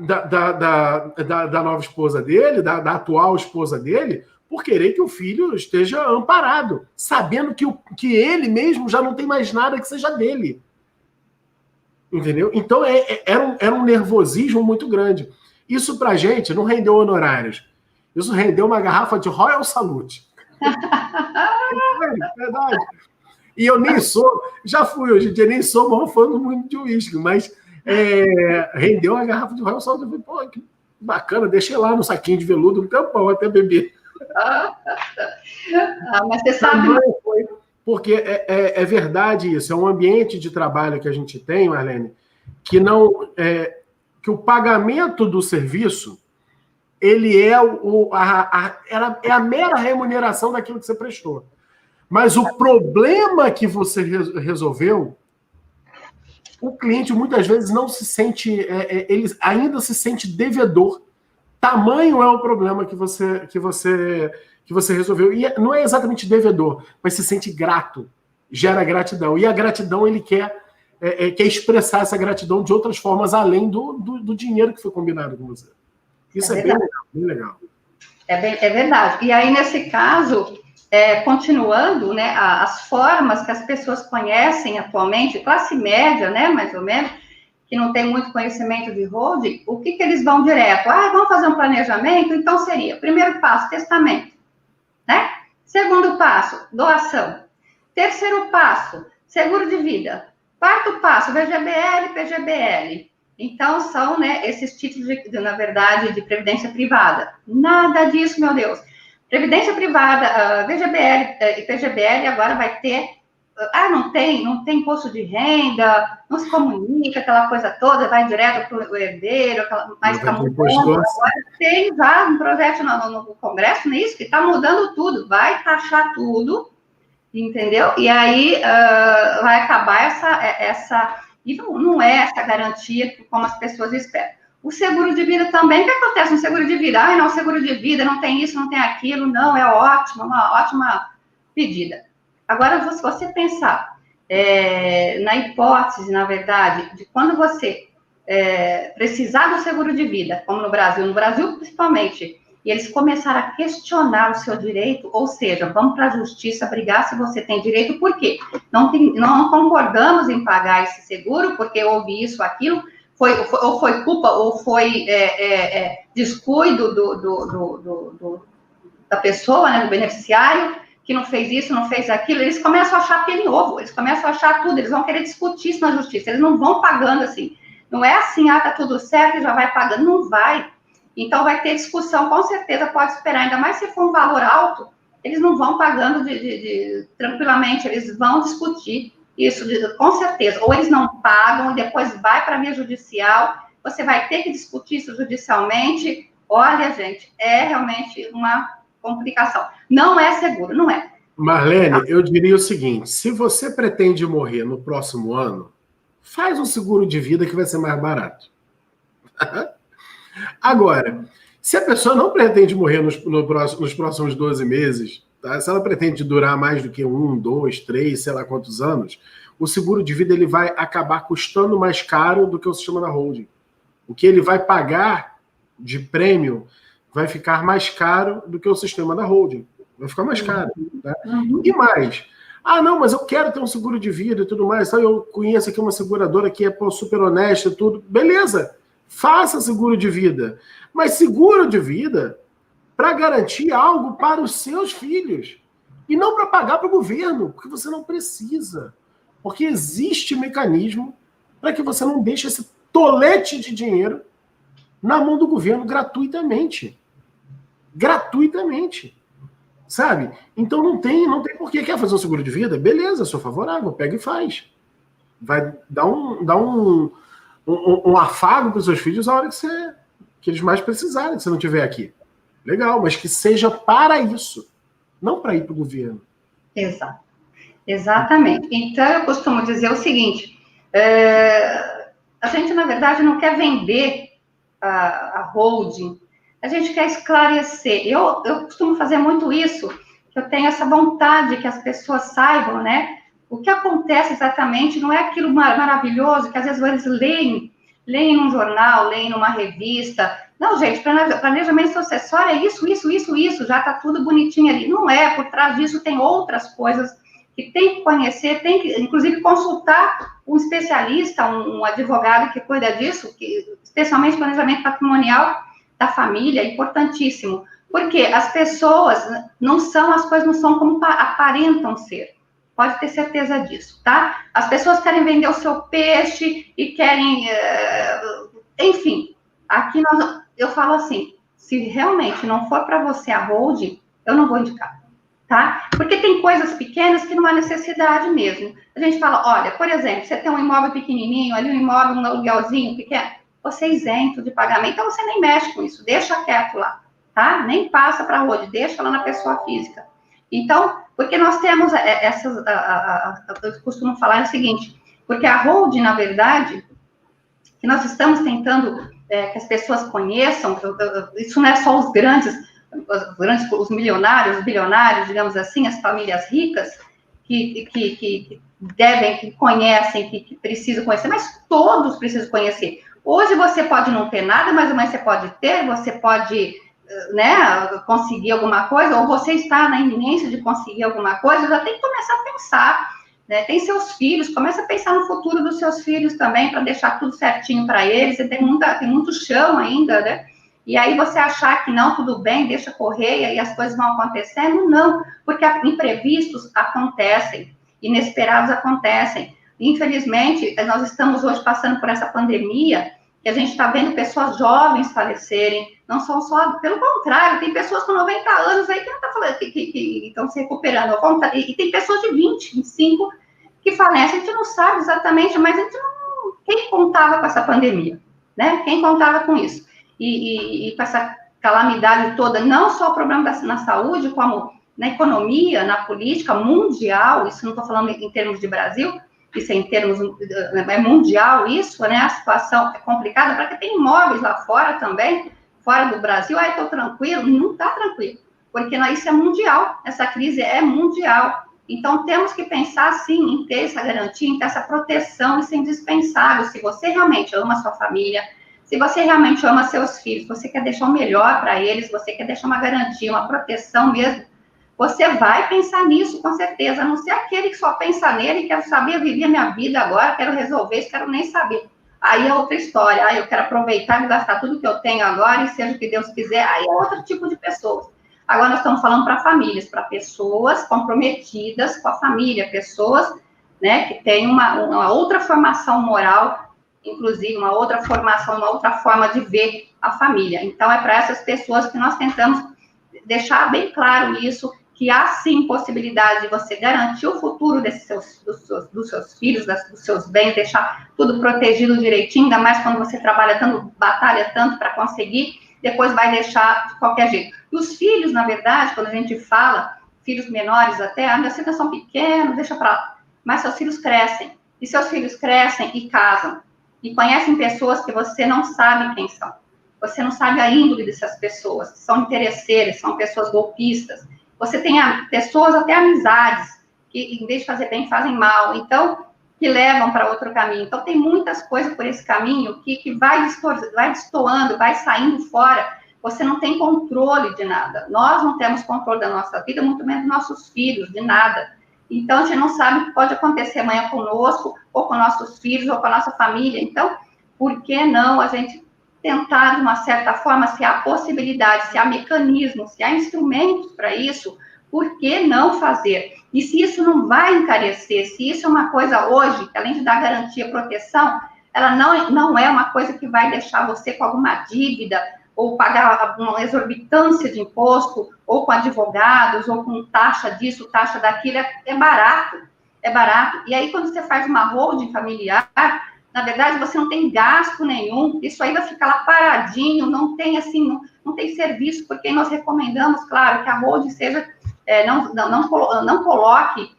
nova esposa dele, da atual esposa dele, por querer que o filho esteja amparado, sabendo que ele mesmo já não tem mais nada que seja dele. Entendeu? Então, era um nervosismo muito grande. Isso, pra gente, não rendeu honorários. Isso rendeu uma garrafa de Royal Salute. É verdade. E eu nem sou, já fui hoje em dia, nem sou mal fã muito de uísque, mas rendeu uma garrafa de Royal Salute. Eu falei, pô, que bacana, deixei lá no saquinho de veludo um tempão até beber. Mas você sabe... Porque é verdade isso, é um ambiente de trabalho que a gente tem, Marlene, que o pagamento do serviço ele é a mera remuneração daquilo que você prestou. Mas o problema que você resolveu, o cliente muitas vezes não se sente, ele ainda se sente devedor. Tamanho é o problema que você resolveu. E não é exatamente devedor, mas se sente grato, gera gratidão. E a gratidão, ele quer expressar essa gratidão de outras formas, além do dinheiro que foi combinado com você. Isso é bem legal, bem legal. É verdade. E aí, nesse caso, continuando, né, as formas que as pessoas conhecem atualmente, classe média, né, mais ou menos, que não tem muito conhecimento de holding, o que eles vão direto? Vamos fazer um planejamento? Então, seria, primeiro passo, testamento, né? Segundo passo, doação. Terceiro passo, seguro de vida. Quarto passo, VGBL, PGBL. Então, são, né, esses títulos, na verdade, de previdência privada. Nada disso, meu Deus. Previdência privada, VGBL e PGBL agora vai ter... não tem imposto de renda, não se comunica, aquela coisa toda, vai direto para o herdeiro, mas está mudando. Agora tem já um projeto no Congresso nisso, que está mudando tudo, vai taxar tudo, entendeu? E aí vai acabar essa e não é essa garantia como as pessoas esperam. O seguro de vida também, o que acontece no seguro de vida? Não, seguro de vida não tem isso, não tem aquilo, não, é ótimo, uma ótima pedida. Agora, se você pensar na hipótese, na verdade, de quando você precisar do seguro de vida, como no Brasil principalmente, e eles começaram a questionar o seu direito, ou seja, vamos para a justiça brigar se você tem direito, por quê? Não concordamos em pagar esse seguro, porque houve isso, aquilo, ou foi culpa, ou foi descuido da pessoa, né, do beneficiário, que não fez isso, não fez aquilo, eles começam a achar pelo ovo, eles começam a achar tudo, eles vão querer discutir isso na justiça, eles não vão pagando assim, não é assim, tá tudo certo e já vai pagando, não vai. Então vai ter discussão, com certeza pode esperar, ainda mais se for um valor alto, eles não vão pagando tranquilamente, eles vão discutir isso, com certeza, ou eles não pagam, e depois vai para a via judicial, você vai ter que discutir isso judicialmente, olha gente, é realmente uma complicação. Não é seguro, não é. Marlene, eu diria o seguinte, se você pretende morrer no próximo ano, faz um seguro de vida que vai ser mais barato. Agora, se a pessoa não pretende morrer nos próximos 12 meses, tá? Se ela pretende durar mais do que 1, 2, 3, sei lá quantos anos, o seguro de vida ele vai acabar custando mais caro do que o sistema da holding. O que ele vai pagar de prêmio vai ficar mais caro do que o sistema da holding. Vai ficar mais caro. Tá? E mais, não, mas eu quero ter um seguro de vida e tudo mais, eu conheço aqui uma seguradora que é super honesta e tudo. Beleza, faça seguro de vida. Mas seguro de vida para garantir algo para os seus filhos. E não para pagar para o governo, porque você não precisa. Porque existe mecanismo para que você não deixe esse tolete de dinheiro na mão do governo gratuitamente. Gratuitamente. Sabe? Então não tem por que. Quer fazer um seguro de vida? Beleza, sou favorável, pega e faz. Vai dar um afago para os seus filhos a hora que eles mais precisarem, se não estiver aqui. Legal, mas que seja para isso, não para ir para o governo. Exato. Exatamente. Então, eu costumo dizer o seguinte, a gente, na verdade, não quer vender a holding, a gente quer esclarecer. Eu costumo fazer muito isso, que eu tenho essa vontade que as pessoas saibam, né? O que acontece exatamente não é aquilo maravilhoso que às vezes eles leem num jornal, leem numa revista. Não, gente, planejamento sucessório é isso, já está tudo bonitinho ali. Não é, por trás disso tem outras coisas que tem que conhecer, tem que, inclusive, consultar um especialista, um advogado que cuida disso, especialmente planejamento patrimonial da família, é importantíssimo. Porque as pessoas as coisas não são como aparentam ser. Pode ter certeza disso, tá? As pessoas querem vender o seu peixe e querem... enfim, aqui eu falo assim, se realmente não for para você a holding, eu não vou indicar, tá? Porque tem coisas pequenas que não há necessidade mesmo. A gente fala, olha, por exemplo, você tem um imóvel pequenininho, ali um imóvel, um aluguelzinho pequeno, você é isento de pagamento, então você nem mexe com isso, deixa quieto lá, tá? Nem passa para a holding, deixa lá na pessoa física. Então, Porque nós temos essas, eu costumo falar o seguinte, porque a holding, na verdade, que nós estamos tentando que as pessoas conheçam, isso não é só os grandes, os milionários, os bilionários, digamos assim, as famílias ricas, que devem, que conhecem, que precisam conhecer, mas todos precisam conhecer. Hoje você pode não ter nada, mas amanhã você pode ter, você pode, né, conseguir alguma coisa, ou você está na iminência de conseguir alguma coisa, já tem que começar a pensar, né? Tem seus filhos, começa a pensar no futuro dos seus filhos também, para deixar tudo certinho para eles, e tem muito chão ainda, né? E aí você achar que não, tudo bem, deixa correr, e aí as coisas vão acontecendo, não, porque imprevistos acontecem, inesperados acontecem. Infelizmente, nós estamos hoje passando por essa pandemia, que a gente está vendo pessoas jovens falecerem, não são só, pelo contrário, tem pessoas com 90 anos aí que não estão falando, que estão se recuperando, e tem pessoas de 20, 25 que falecem, a gente não sabe exatamente, mas a gente não, quem contava com essa pandemia, né? Quem contava com isso? E com essa calamidade toda, não só o problema na saúde, como na economia, na política mundial, isso não estou falando em termos de Brasil, isso é em termos, é mundial isso, né? A situação é complicada, porque tem imóveis lá fora também, fora do Brasil, aí estou tranquilo, não está tranquilo, porque isso é mundial, essa crise é mundial. Então, temos que pensar, sim, em ter essa garantia, em ter essa proteção, isso é indispensável. Se você realmente ama a sua família, se você realmente ama seus filhos, você quer deixar o melhor para eles, você quer deixar uma garantia, uma proteção mesmo, você vai pensar nisso, com certeza, a não ser aquele que só pensa nele, quero saber, viver a minha vida agora, quero resolver isso, quero nem saber. Aí é outra história, aí eu quero aproveitar e gastar tudo que eu tenho agora, e seja o que Deus quiser, aí é outro tipo de pessoas. Agora nós estamos falando para famílias, para pessoas comprometidas com a família, pessoas, né, que têm uma outra formação moral, inclusive uma outra formação, uma outra forma de ver a família. Então, é para essas pessoas que nós tentamos deixar bem claro isso, que há sim possibilidade de você garantir o futuro dos seus filhos, dos seus bens, deixar tudo protegido direitinho, ainda mais quando você trabalha tanto, batalha tanto para conseguir, depois vai deixar de qualquer jeito. E os filhos, na verdade, quando a gente fala, filhos menores até, meus filhos são pequenos, deixa para lá, mas seus filhos crescem, e seus filhos crescem e casam, e conhecem pessoas que você não sabe quem são. Você não sabe a índole dessas pessoas, são interesseiras, são pessoas golpistas. Você tem pessoas, até amizades, que em vez de fazer bem, fazem mal. Então, que levam para outro caminho. Então, tem muitas coisas por esse caminho que vai destoando, vai saindo fora. Você não tem controle de nada. Nós não temos controle da nossa vida, muito menos dos nossos filhos, de nada. Então, a gente não sabe o que pode acontecer amanhã conosco, ou com nossos filhos, ou com a nossa família. Então, por que não a gente tentar, de uma certa forma, se há possibilidade, se há mecanismos, se há instrumentos para isso, por que não fazer? E se isso não vai encarecer, se isso é uma coisa hoje, que além de dar garantia e proteção, ela não é uma coisa que vai deixar você com alguma dívida, ou pagar uma exorbitância de imposto, ou com advogados, ou com taxa disso, taxa daquilo, é barato, é barato. E aí, quando você faz uma holding familiar, na verdade, você não tem gasto nenhum, isso aí vai ficar lá paradinho, não tem, assim, não tem serviço, porque nós recomendamos, claro, que a holding seja, não coloque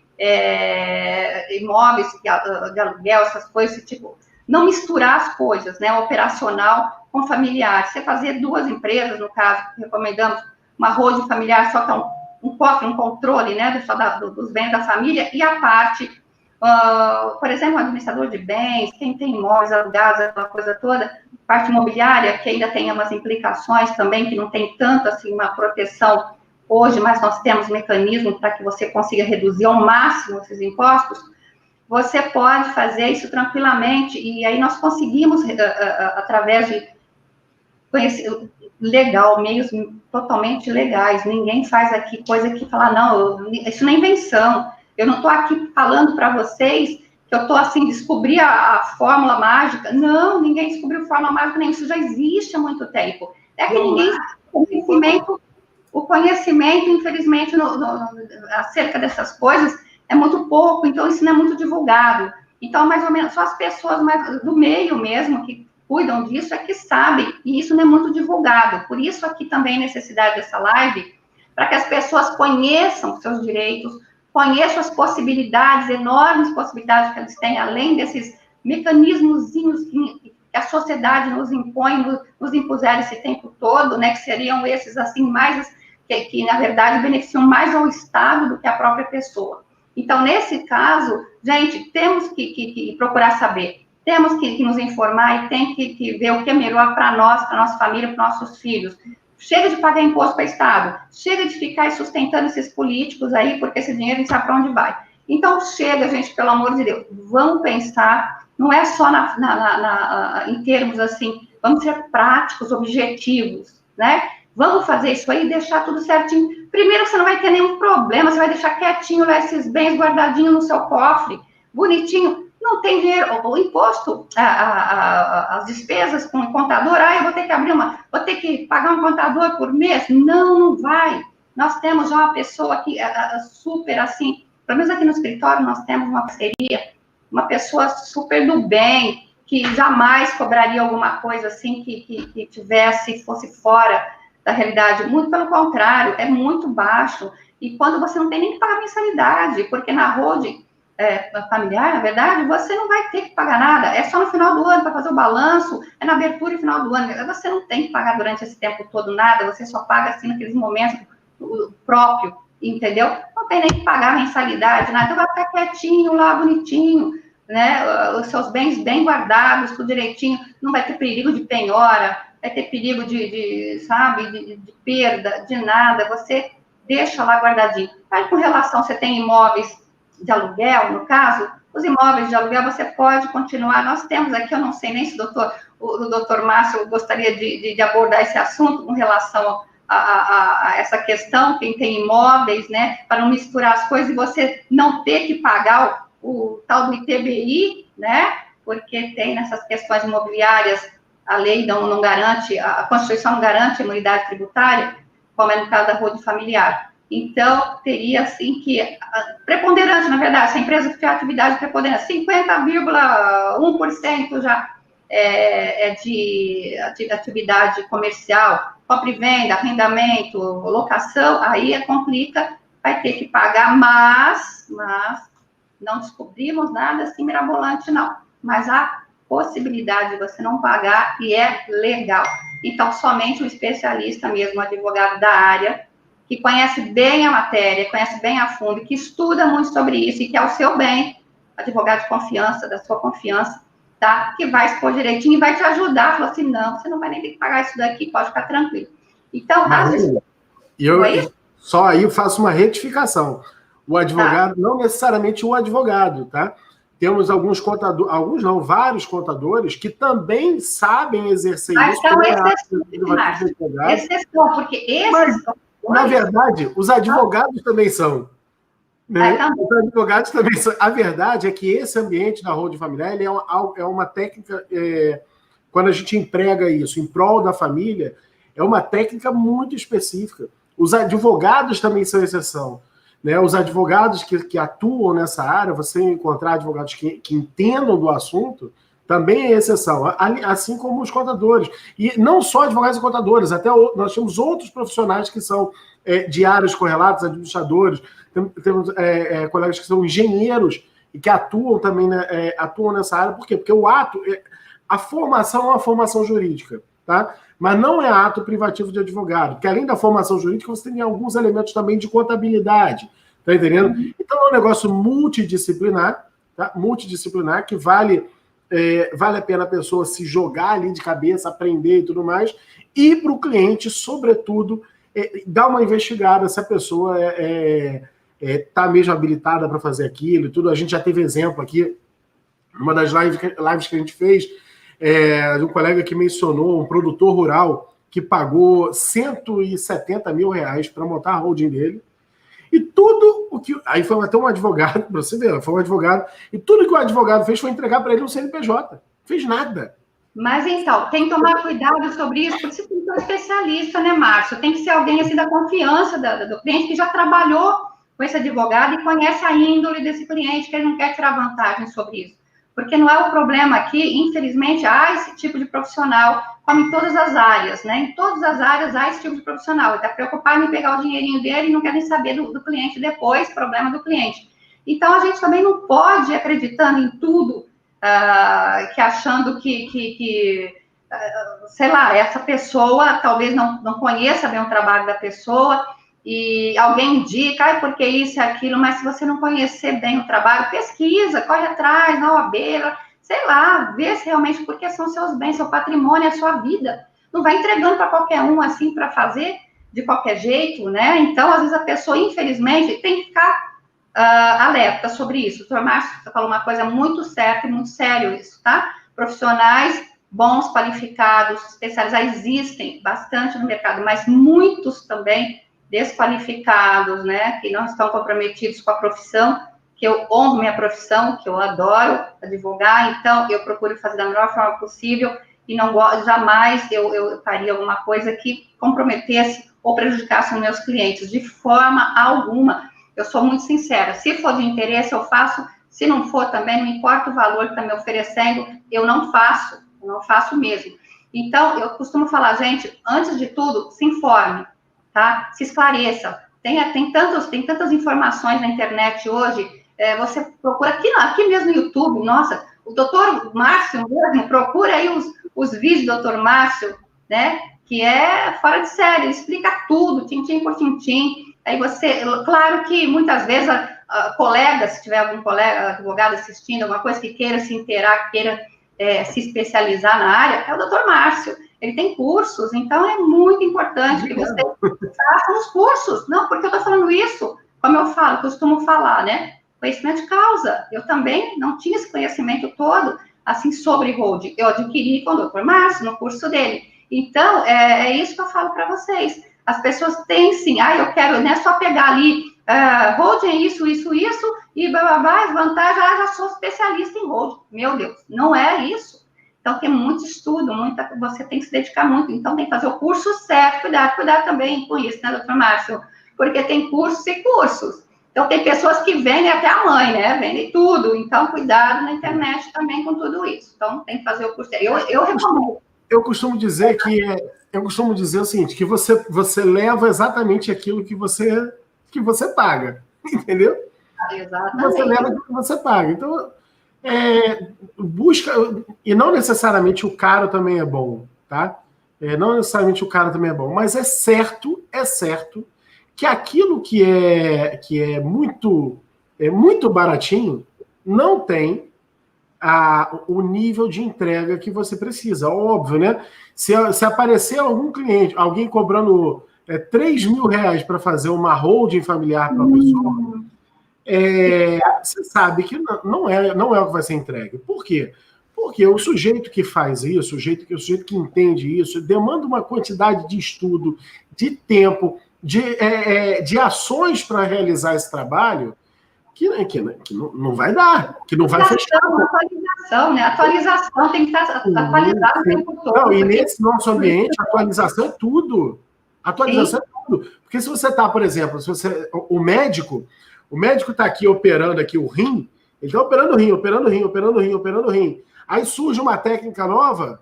imóveis de aluguel, essas coisas, tipo, não misturar as coisas, né, operacional com familiar. Você fazer duas empresas, no caso, recomendamos uma holding familiar, só que é um cofre, um controle, né, dos bens da família, e a parte, por exemplo, um administrador de bens, quem tem imóveis alugados, aquela coisa toda, parte imobiliária, que ainda tem umas implicações também, que não tem tanto, assim, uma proteção hoje, mas nós temos mecanismos para que você consiga reduzir ao máximo esses impostos. Você pode fazer isso tranquilamente, e aí nós conseguimos, através de meios totalmente legais. Ninguém faz aqui coisa que fala, não, isso não é invenção. Eu não estou aqui falando para vocês que eu estou, assim, descobrir a fórmula mágica. Não, ninguém descobriu fórmula mágica nenhuma, isso já existe há muito tempo. É que o conhecimento, infelizmente, acerca dessas coisas é muito pouco, então isso não é muito divulgado. Então, mais ou menos, só as pessoas do meio mesmo, que cuidam disso, é que sabem, e isso não é muito divulgado. Por isso, aqui também a necessidade dessa live, para que as pessoas conheçam seus direitos, conheçam as possibilidades, enormes possibilidades que eles têm, além desses mecanismozinhos que a sociedade nos impõe, nos impuseram esse tempo todo, né, que seriam esses, assim, mais, que na verdade, beneficiam mais ao Estado do que a própria pessoa. Então, nesse caso, gente, temos que procurar saber, temos que nos informar e tem que ver o que é melhor para nós, para nossa família, para nossos filhos. Chega de pagar imposto para o Estado, chega de ficar sustentando esses políticos aí, porque esse dinheiro não sabe para onde vai. Então, chega, gente, pelo amor de Deus, vamos pensar, não é só em termos assim, vamos ser práticos, objetivos, né? Vamos fazer isso aí e deixar tudo certinho. Primeiro, você não vai ter nenhum problema, você vai deixar quietinho lá esses bens guardadinhos no seu cofre, bonitinho. Não tem dinheiro, o imposto, as despesas com o contador, eu vou ter que vou ter que pagar um contador por mês? Não, não vai. Nós temos já uma pessoa aqui, super assim, pelo menos aqui no escritório, nós temos uma parceria, uma pessoa super do bem, que jamais cobraria alguma coisa assim que fosse fora da realidade. Muito pelo contrário, é muito baixo. E quando você não tem nem que pagar mensalidade, porque na holding familiar, na verdade, você não vai ter que pagar nada, é só no final do ano para fazer o balanço, é na abertura e final do ano, você não tem que pagar durante esse tempo todo nada, você só paga assim naqueles momentos próprio, entendeu? Não tem nem que pagar mensalidade, nada, então vai ficar quietinho lá, bonitinho, né, os seus bens bem guardados, tudo direitinho, não vai ter perigo de penhora, vai ter perigo de perda, de nada, você deixa lá guardadinho. Aí, com relação, você tem imóveis de aluguel, no caso, os imóveis de aluguel você pode continuar. Nós temos aqui, eu não sei nem se o doutor Márcio gostaria de abordar esse assunto com relação a essa questão, quem tem imóveis, né, para não misturar as coisas e você não ter que pagar o tal do ITBI, né, porque tem nessas questões imobiliárias, a lei não garante, a Constituição não garante a imunidade tributária, como é no caso da holding familiar. Então, teria, assim, preponderante, na verdade, se a empresa tiver atividade preponderante, 50,1% já de atividade comercial, compra e venda, arrendamento, locação, aí complica, vai ter que pagar, mas não descobrimos nada assim mirabolante, não. Mas há possibilidade de você não pagar e é legal. Então, somente um especialista mesmo, um advogado da área, que conhece bem a matéria, conhece bem a fundo, que estuda muito sobre isso e que é o seu bem, advogado de confiança, da sua confiança, tá? Que vai expor direitinho e vai te ajudar. Falou assim, não, você não vai nem ter que pagar isso daqui, pode ficar tranquilo. Então, só aí eu faço uma retificação. O advogado, não necessariamente o advogado, tá? Temos alguns contadores, vários contadores que também sabem exercer isso. Exceção, porque esses... Na verdade, os advogados também são. Né? Os advogados também são. A verdade é que esse ambiente da holding familiar ele é uma técnica, quando a gente emprega isso em prol da família, é uma técnica muito específica. Os advogados também são exceção. Né? Os advogados que atuam nessa área, você encontrar advogados que entendam do assunto, também é exceção, assim como os contadores. E não só advogados e contadores, até nós temos outros profissionais que são de áreas correlatas, administradores, temos colegas que são engenheiros e que atuam também, atuam nessa área. Por quê? Porque a formação é uma formação jurídica, tá? Mas não é ato privativo de advogado, porque além da formação jurídica, você tem alguns elementos também de contabilidade, tá entendendo? Então é um negócio multidisciplinar, tá? Multidisciplinar, que vale a pena a pessoa se jogar ali de cabeça, aprender e tudo mais, e para o cliente, sobretudo, dar uma investigada se a pessoa está mesmo habilitada para fazer aquilo e tudo. A gente já teve exemplo aqui, numa das lives que a gente fez, de um colega que mencionou um produtor rural que pagou R$170 mil para montar a holding dele. E tudo o que... Aí foi até um advogado, para você ver, foi um advogado, e tudo que o advogado fez foi entregar para ele um CNPJ. Fez nada. Mas então, tem que tomar cuidado sobre isso, porque você tem que ser um especialista, né, Márcio? Tem que ser alguém assim da confiança do cliente, que já trabalhou com esse advogado e conhece a índole desse cliente, que ele não quer tirar vantagem sobre isso. Porque não é o problema aqui, infelizmente, há esse tipo de profissional como em todas as áreas, né? Em todas as áreas há esse tipo de profissional. Ele está preocupado em pegar o dinheirinho dele e não quer nem saber do cliente depois, problema do cliente. Então, a gente também não pode ir acreditando em tudo, que achando sei lá, essa pessoa talvez não conheça bem o trabalho da pessoa e alguém indica, porque isso e aquilo, mas se você não conhecer bem o trabalho, pesquisa, corre atrás, na OAB, sei lá, vê se realmente porque são seus bens, seu patrimônio, a sua vida. Não vai entregando para qualquer um assim para fazer de qualquer jeito, né? Então, às vezes a pessoa, infelizmente, tem que ficar alerta sobre isso. O doutor Márcio falou uma coisa muito certa e muito sério isso, tá? Profissionais bons, qualificados, especializados, existem bastante no mercado, mas muitos também desqualificados, né? Que não estão comprometidos com a profissão, que eu honro minha profissão, que eu adoro advogar, então eu procuro fazer da melhor forma possível e não jamais eu faria alguma coisa que comprometesse ou prejudicasse os meus clientes, de forma alguma. Eu sou muito sincera, se for de interesse eu faço, se não for também, não importa o valor que está me oferecendo, eu não faço mesmo. Então, eu costumo falar, gente, antes de tudo, se informe, tá? Se esclareça. Tem tantas informações na internet hoje, você procura aqui mesmo no YouTube, nossa, o doutor Márcio mesmo, procura aí os vídeos do doutor Márcio, né, que é fora de série, ele explica tudo, tintim por tintim, aí você, claro que muitas vezes, colegas, se tiver algum colega, advogado assistindo, alguma coisa que queira se inteirar, queira se especializar na área, é o doutor Márcio, ele tem cursos, então é muito importante que você faça os cursos, não, porque eu estou falando isso, como eu costumo falar, né, conhecimento de causa. Eu também não tinha esse conhecimento todo, assim, sobre holding. Eu adquiri com o Dr. Márcio, no curso dele. Então, é isso que eu falo para vocês. As pessoas têm, sim, eu quero, não é só pegar ali, holding é isso, e blá, as vantagens, já sou especialista em holding. Meu Deus, não é isso. Então, tem muito estudo, você tem que se dedicar muito. Então, tem que fazer o curso certo, cuidar também com isso, né, Dr. Márcio? Porque tem cursos e cursos. Então, tem pessoas que vendem até a mãe, né? Vendem tudo. Então, cuidado na internet também com tudo isso. Então, tem que fazer o curso. Eu recomendo. Eu costumo dizer o seguinte, que você leva exatamente aquilo que você paga, entendeu? Exatamente. Você leva aquilo que você paga. Então, busca... E não necessariamente o caro também é bom, tá? Não necessariamente o caro também é bom, mas é certo que aquilo que é muito baratinho não tem o nível de entrega que você precisa. Óbvio, né? Se aparecer algum cliente, alguém cobrando R$3.000 para fazer uma holding familiar para a pessoa, você sabe que não é o que vai ser entregue. Por quê? Porque o sujeito que faz isso, o sujeito que entende isso, demanda uma quantidade de estudo, de tempo, de ações para realizar esse trabalho que não vai dar, que não vai fechar. Atualização, né? Atualização tem que estar atualizado o tempo todo. Não, e nesse nosso ambiente, atualização é tudo. Atualização é tudo. Porque se você está, por exemplo, o médico está aqui operando aqui o rim, ele está operando o rim. Aí surge uma técnica nova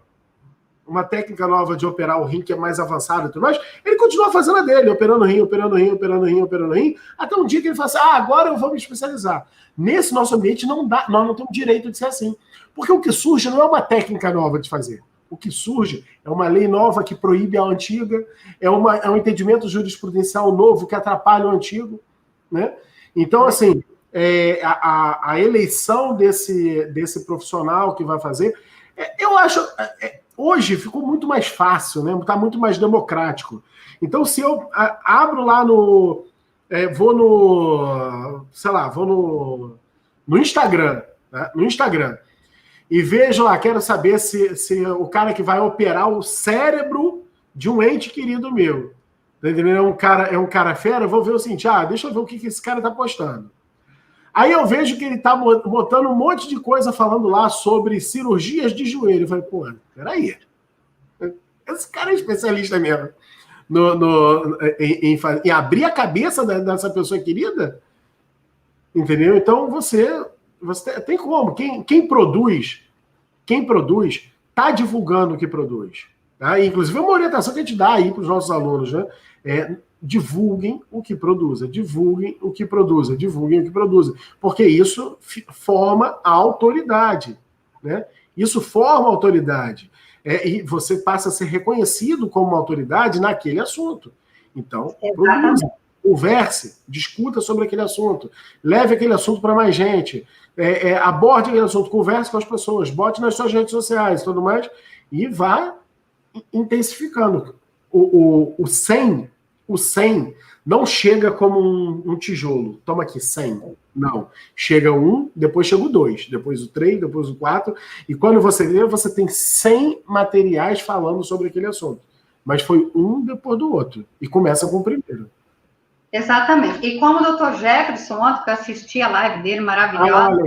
de operar o rim que é mais avançada e tudo mais, ele continua fazendo a dele, operando o rim, até um dia que ele fala assim, agora eu vou me especializar. Nesse nosso ambiente não dá, nós não temos direito de ser assim. Porque o que surge não é uma técnica nova de fazer. O que surge é uma lei nova que proíbe a antiga, é um entendimento jurisprudencial novo que atrapalha o antigo, né? Então, assim, a eleição desse profissional que vai fazer, eu acho... Hoje ficou muito mais fácil, né? Está muito mais democrático. Então, se eu abro lá vou no Instagram, né? No Instagram, e vejo lá, quero saber se o cara que vai operar o cérebro de um ente querido meu, tá entendendo? É um cara fera, eu vou ver o seguinte, deixa eu ver o que esse cara está postando. Aí eu vejo que ele está botando um monte de coisa falando lá sobre cirurgias de joelho. Eu falei, peraí. Esse cara é especialista mesmo em abrir a cabeça dessa pessoa querida. Entendeu? Então você tem como. Quem produz está divulgando o que produz. Tá? Inclusive, é uma orientação que a gente dá aí para os nossos alunos, né? Divulguem o que produza, divulguem o que produza, divulguem o que produza, porque isso forma a autoridade, né? Isso forma a autoridade. E você passa a ser reconhecido como uma autoridade naquele assunto. Então, produza, converse, discuta sobre aquele assunto, leve aquele assunto para mais gente, aborde aquele assunto, converse com as pessoas, bote nas suas redes sociais e tudo mais, e vá intensificando. O 100 não chega como um tijolo. Toma aqui, 100. Não. Chega 1, depois chega o 2, depois o 3, depois o 4. E quando você vê, você tem 100 materiais falando sobre aquele assunto. Mas foi um depois do outro. E começa com o primeiro. Exatamente. E como o Dr. Jefferson, ontem que eu assisti a live dele, maravilhosa,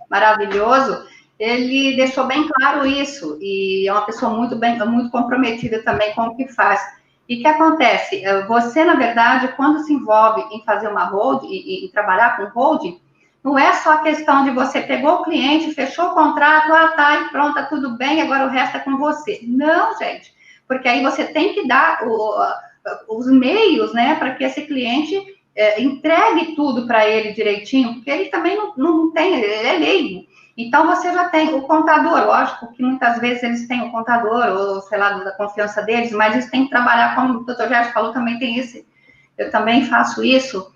maravilhoso, ele deixou bem claro isso. E é uma pessoa muito comprometida também com o que faz. E o que acontece? Você, na verdade, quando se envolve em fazer uma hold e trabalhar com hold, não é só a questão de você pegou o cliente, fechou o contrato, tá, e pronto, tá tudo bem, agora o resto é com você. Não, gente, porque aí você tem que dar os meios, né, para que esse cliente entregue tudo para ele direitinho, porque ele também não tem, ele é leigo. Então, você já tem o contador, lógico que muitas vezes eles têm o contador, ou sei lá, da confiança deles, mas eles têm que trabalhar, como o Dr. Gerson falou, também tem isso, eu também faço isso,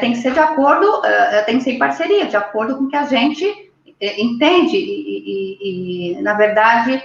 tem que ser de acordo, tem que ser em parceria, de acordo com o que a gente entende, e na verdade,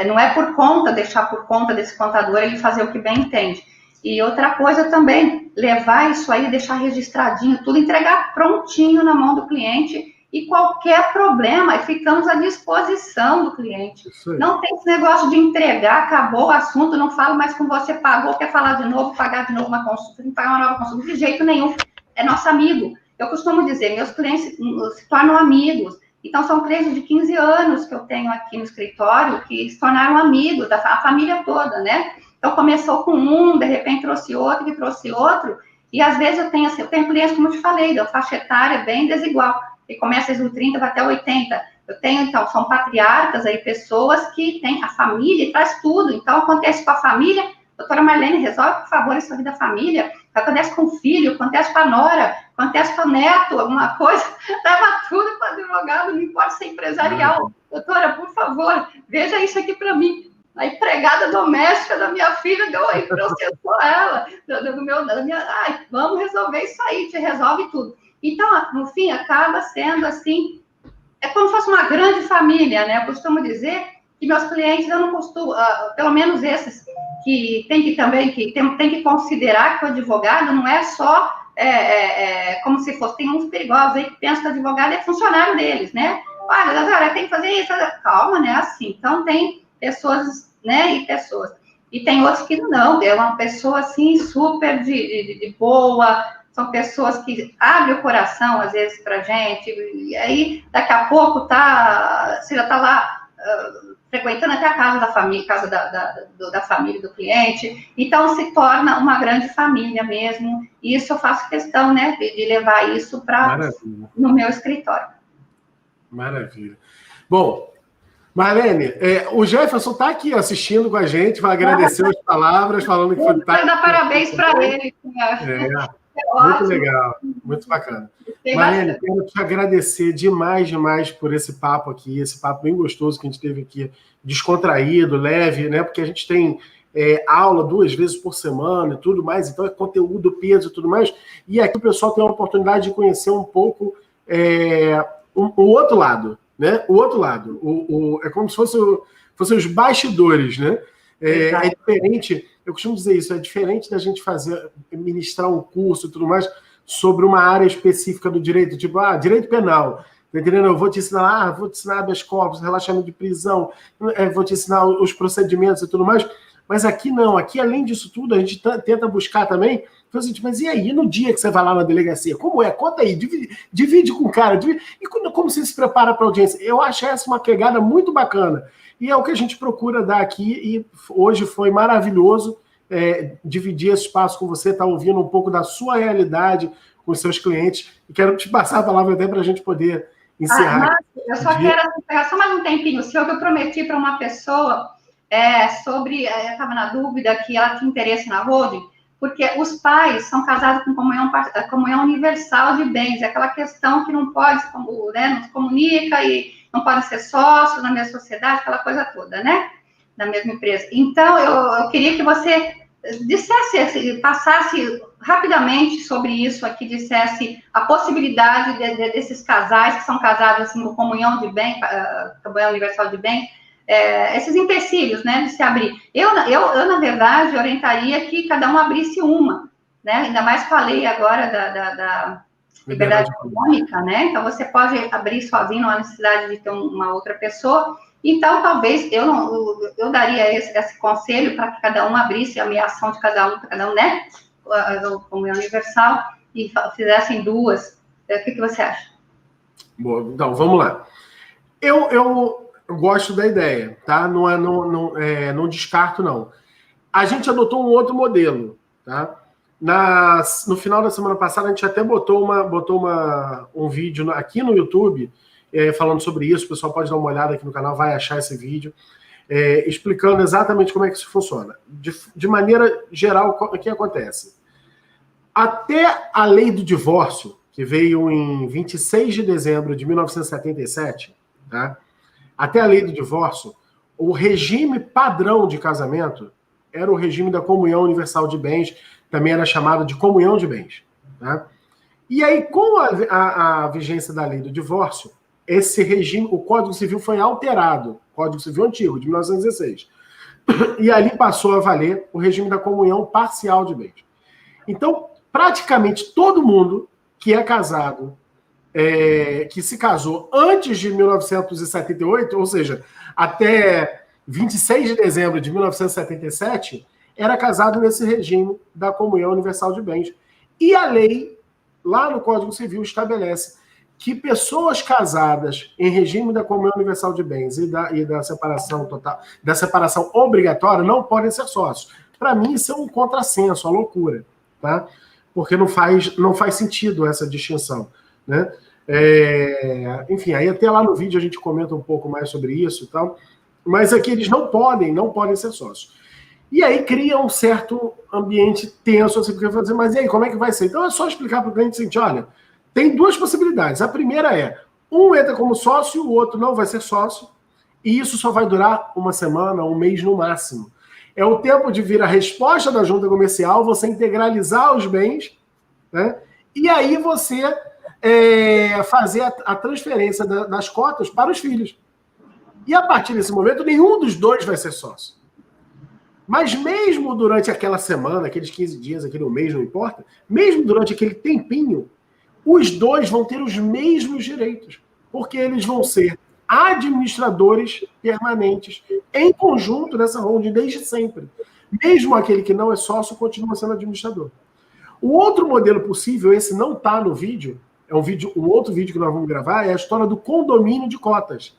não é por conta, deixar por conta desse contador ele fazer o que bem entende. E outra coisa também, levar isso aí, deixar registradinho, tudo, entregar prontinho na mão do cliente, e qualquer problema, ficamos à disposição do cliente. Não tem esse negócio de entregar, acabou o assunto, não falo mais com você, pagou, quer falar de novo, pagar de novo uma consulta, tem que pagar uma nova consulta, de jeito nenhum. É nosso amigo. Eu costumo dizer, meus clientes se tornam amigos. Então, são clientes de 15 anos que eu tenho aqui no escritório, que se tornaram amigos, da família toda, né? Então, começou com um, de repente trouxe outro, que trouxe outro, e às vezes eu tenho clientes, como eu te falei, da faixa etária bem desigual, que começa desde os 30 vai até 80. Eu tenho, então, são patriarcas aí, pessoas que têm a família e traz tudo. Então, acontece com a família, doutora Marlene, resolve, por favor, isso aqui da família. Acontece com o filho, acontece com a nora, acontece com o neto, alguma coisa. Leva tudo para advogado, não importa se é empresarial. Doutora, por favor, veja isso aqui para mim. A empregada doméstica da minha filha deu aí, processou ela. Vamos resolver isso aí, te resolve tudo. Então, no fim, acaba sendo assim, é como se fosse uma grande família, né? Eu costumo dizer que meus clientes, eu não costumo, pelo menos esses, que tem que considerar que o advogado não é só como se fosse, tem uns perigosos aí que pensam que o advogado é funcionário deles, né? Olha, doutora, tem que fazer isso. Calma, né? Assim, então tem pessoas, né? E pessoas. E tem outros que não, é uma pessoa assim, super de boa. São pessoas que abrem o coração, às vezes, para a gente, e aí, daqui a pouco, você já está lá frequentando até a casa da família, da família do cliente, então se torna uma grande família mesmo, e isso eu faço questão, né, de levar isso no meu escritório. Maravilha. Bom, Marlene, o Jefferson está aqui assistindo com a gente, vai agradecer as palavras, falando que foi... Quero dar parabéns para ele. Muito legal, muito bacana. Marlene, quero te agradecer demais por esse papo aqui, esse papo bem gostoso que a gente teve aqui, descontraído, leve, né? Porque a gente tem aula 2 vezes por semana e tudo mais, então é conteúdo, peso e tudo mais. E aqui o pessoal tem a oportunidade de conhecer um pouco o outro lado, né? O outro lado. É como se fossem os bastidores, né? É diferente, eu costumo dizer isso, é diferente da gente ministrar um curso e tudo mais sobre uma área específica do direito, tipo, direito penal, tá entendendo? Eu vou te ensinar, habeas corpus, relaxamento de prisão, vou te ensinar os procedimentos e tudo mais, mas aqui não, aqui além disso tudo, a gente tenta buscar também, mas e aí, no dia que você vai lá na delegacia, como é? Conta aí, divide com o cara, e como você se prepara para a audiência? Eu acho essa uma pegada muito bacana. E é o que a gente procura dar aqui, e hoje foi maravilhoso dividir esse espaço com você, estar ouvindo um pouco da sua realidade com os seus clientes. E quero te passar a palavra até para a gente poder encerrar. Eu só quero pegar só mais um tempinho seu, que eu prometi para uma pessoa sobre, eu estava na dúvida que ela tinha interesse na holding, porque os pais são casados com comunhão universal de bens, é aquela questão que não pode, né, não se comunica e não podem ser sócios na mesma sociedade, aquela coisa toda, né, da mesma empresa. Então, eu queria que você dissesse, passasse rapidamente sobre isso aqui, dissesse a possibilidade desses casais que são casados assim, com comunhão de bem, comunhão universal de bem, esses empecilhos, né, de se abrir. Eu, na verdade, orientaria que cada um abrisse uma, né, ainda mais falei agora da liberdade econômica, né, então você pode abrir sozinho, não há necessidade de ter uma outra pessoa. Então, talvez, eu daria esse conselho para que cada um abrisse a meação de cada um, né, comunhão universal, e fizessem duas. O que você acha? Bom, então, vamos lá. Eu gosto da ideia, tá? Não descarto, não. A gente adotou um outro modelo, tá? No final da semana passada, a gente até botou um vídeo aqui no YouTube falando sobre isso. O pessoal pode dar uma olhada aqui no canal, vai achar esse vídeo, explicando exatamente como é que isso funciona. De maneira geral, o que acontece? Até a lei do divórcio, que veio em 26 de dezembro de 1977, tá? Até a lei do divórcio, o regime padrão de casamento era o regime da comunhão universal de bens, também era chamado de comunhão de bens. Tá? E aí, com a vigência da lei do divórcio, esse regime, o Código Civil foi alterado, Código Civil antigo, de 1916. E ali passou a valer o regime da comunhão parcial de bens. Então, praticamente todo mundo que é casado, que se casou antes de 1978, ou seja, até 26 de dezembro de 1977, era casado nesse regime da comunhão universal de bens. E a lei, lá no Código Civil, estabelece que pessoas casadas em regime da comunhão universal de bens e da separação total, da separação obrigatória, não podem ser sócios. Para mim, isso é um contrassenso, uma loucura, tá? Porque não faz sentido essa distinção, né? Enfim, aí até lá no vídeo a gente comenta um pouco mais sobre isso e tal, mas aqui eles não podem ser sócios. E aí cria um certo ambiente tenso, assim, porque fazer, mas e aí, como é que vai ser? Então é só explicar para o cliente o seguinte, olha, tem duas possibilidades. A primeira é, um entra como sócio, o outro não vai ser sócio, e isso só vai durar uma semana, um mês no máximo. É o tempo de vir a resposta da junta comercial, você integralizar os bens, né? E aí você fazer a transferência das cotas para os filhos. E a partir desse momento, nenhum dos dois vai ser sócio. Mas mesmo durante aquela semana, aqueles 15 dias, aquele mês, não importa, mesmo durante aquele tempinho, os dois vão ter os mesmos direitos, porque eles vão ser administradores permanentes em conjunto nessa holding desde sempre. Mesmo aquele que não é sócio continua sendo administrador. O outro modelo possível, esse não está no vídeo, um outro vídeo que nós vamos gravar, é a história do condomínio de cotas.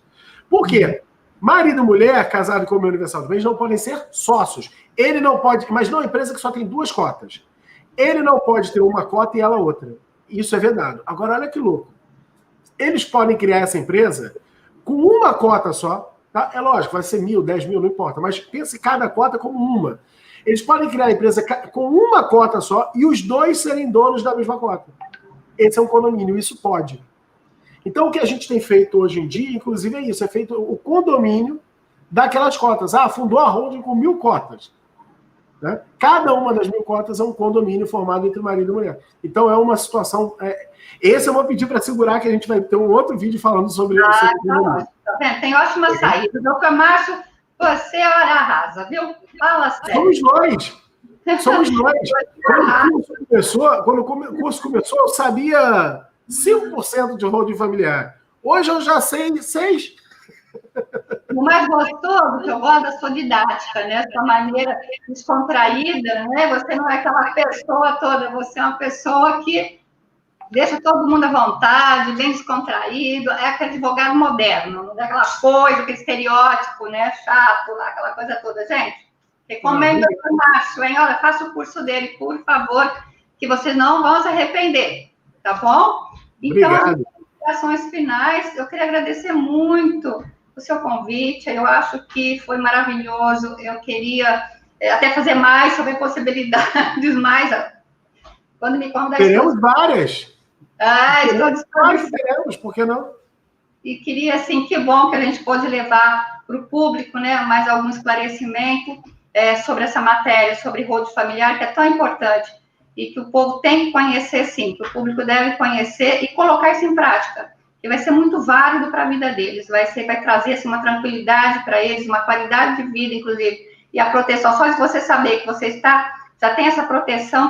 Por quê? Marido e mulher, casado com o universal de bens, não podem ser sócios. Ele não pode, imagina uma empresa que só tem duas cotas. Ele não pode ter uma cota e ela outra. Isso é vedado. Agora, olha que louco. Eles podem criar essa empresa com uma cota só, tá? É lógico, vai ser 1.000, 10 mil, não importa, mas pense cada cota como uma. Eles podem criar a empresa com uma cota só e os dois serem donos da mesma cota. Esse é um condomínio, isso pode. Então, o que a gente tem feito hoje em dia, inclusive, é isso, é feito o condomínio daquelas cotas. Fundou a holding com 1.000 cotas. Né? Cada uma das 1.000 cotas é um condomínio formado entre marido e mulher. Então, é uma situação... Esse eu vou pedir para segurar, que a gente vai ter um outro vídeo falando sobre isso. Tá vendo? Tem ótima saída. Doutor Márcio, você arrasa, viu? Fala sério. Somos nós. Quando o curso começou, eu sabia 5% de holding familiar. Hoje eu já sei 6%. O mais gostoso que eu gosto da sua didática, né? Sua maneira descontraída, né? Você não é aquela pessoa toda, você é uma pessoa que deixa todo mundo à vontade, bem descontraído, é aquele advogado moderno, não é aquela coisa, aquele estereótipo, né? Chato, lá, aquela coisa toda. Gente, recomendo o Márcio, hein? Olha, faça o curso dele, por favor, que vocês não vão se arrepender, tá bom? Então, as considerações finais, eu queria agradecer muito o seu convite. Eu acho que foi maravilhoso. Eu queria até fazer mais sobre possibilidades, mais. Quando me convidar... Teremos várias. Estou disponível. Teremos, por que não? E queria, assim, que bom que a gente pôde levar para o público, né, mais algum esclarecimento sobre essa matéria, sobre rodo familiar, que é tão importante, e que o povo tem que conhecer, sim, que o público deve conhecer e colocar isso em prática, que vai ser muito válido para a vida deles, vai trazer, assim, uma tranquilidade para eles, uma qualidade de vida, inclusive, e a proteção. Só de você saber que você já tem essa proteção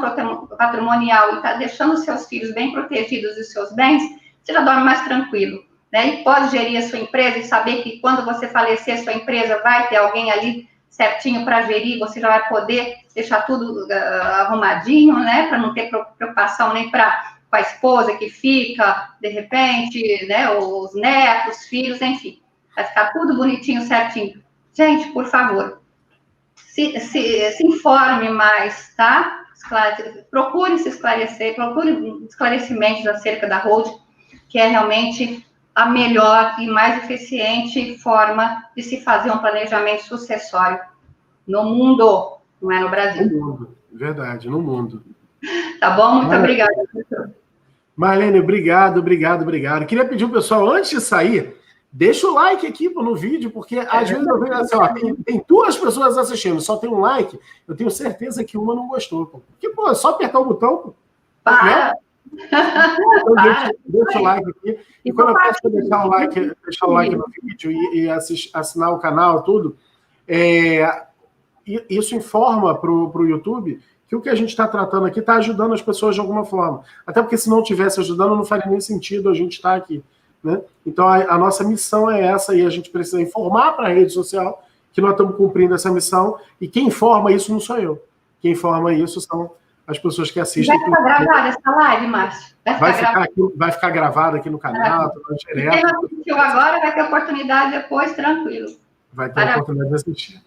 patrimonial e está deixando os seus filhos bem protegidos e os seus bens, você já dorme mais tranquilo, né? E pode gerir a sua empresa e saber que quando você falecer, sua empresa vai ter alguém ali certinho para gerir, você já vai poder deixar tudo arrumadinho, né? Para não ter preocupação nem com a esposa que fica, de repente, né? Os netos, filhos, enfim. Vai ficar tudo bonitinho, certinho. Gente, por favor, se informe mais, tá? Procure se esclarecer, procure esclarecimentos acerca da holding, que é realmente a melhor e mais eficiente forma de se fazer um planejamento sucessório no mundo, não é no Brasil. No mundo, verdade, no mundo. Tá bom? Muito obrigada. Marlene, obrigado. Queria pedir ao pessoal, antes de sair, deixa o like aqui no vídeo, porque às vezes eu vejo assim, ó, tem 2 pessoas assistindo, só tem um like, eu tenho certeza que uma não gostou. Porque, pô, é só apertar o botão, pô. Para! Né? Então, deixa o like aqui. E quando eu peço para deixar o like no vídeo e assinar o canal, tudo, isso informa para o YouTube que o que a gente está tratando aqui está ajudando as pessoas de alguma forma. Até porque se não estivesse ajudando, não faria nem sentido a gente estar aqui. Né? Então, a nossa missão é essa, e a gente precisa informar para a rede social que nós estamos cumprindo essa missão, e quem informa isso não sou eu. Quem informa isso são as pessoas que assistem. Vai ficar gravada essa live, Márcio? Vai ficar gravada aqui no canal, direto. Quem não assistiu agora vai ter oportunidade depois, tranquilo. Vai ter a oportunidade de assistir.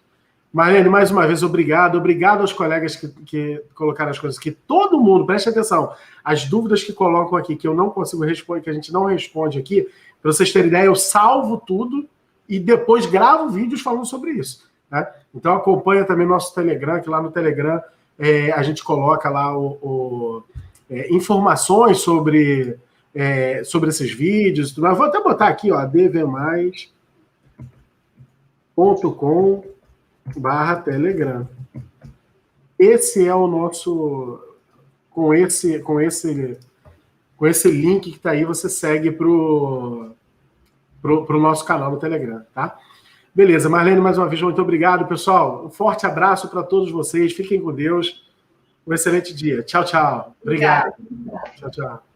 Marlene, mais uma vez, obrigado. Obrigado aos colegas que colocaram as coisas, que todo mundo, preste atenção, as dúvidas que colocam aqui, que eu não consigo responder, que a gente não responde aqui, para vocês terem ideia, eu salvo tudo e depois gravo vídeos falando sobre isso. Né? Então acompanha também nosso Telegram, que lá no Telegram a gente coloca lá informações sobre esses vídeos. Eu vou até botar aqui, ó, dvmais.com/Telegram. Esse é o nosso... Com esse link que está aí, você segue pro nosso canal no Telegram, tá? Beleza, Marlene, mais uma vez, muito obrigado, pessoal. Um forte abraço para todos vocês. Fiquem com Deus. Um excelente dia. Tchau, tchau. Obrigado. Tchau, tchau.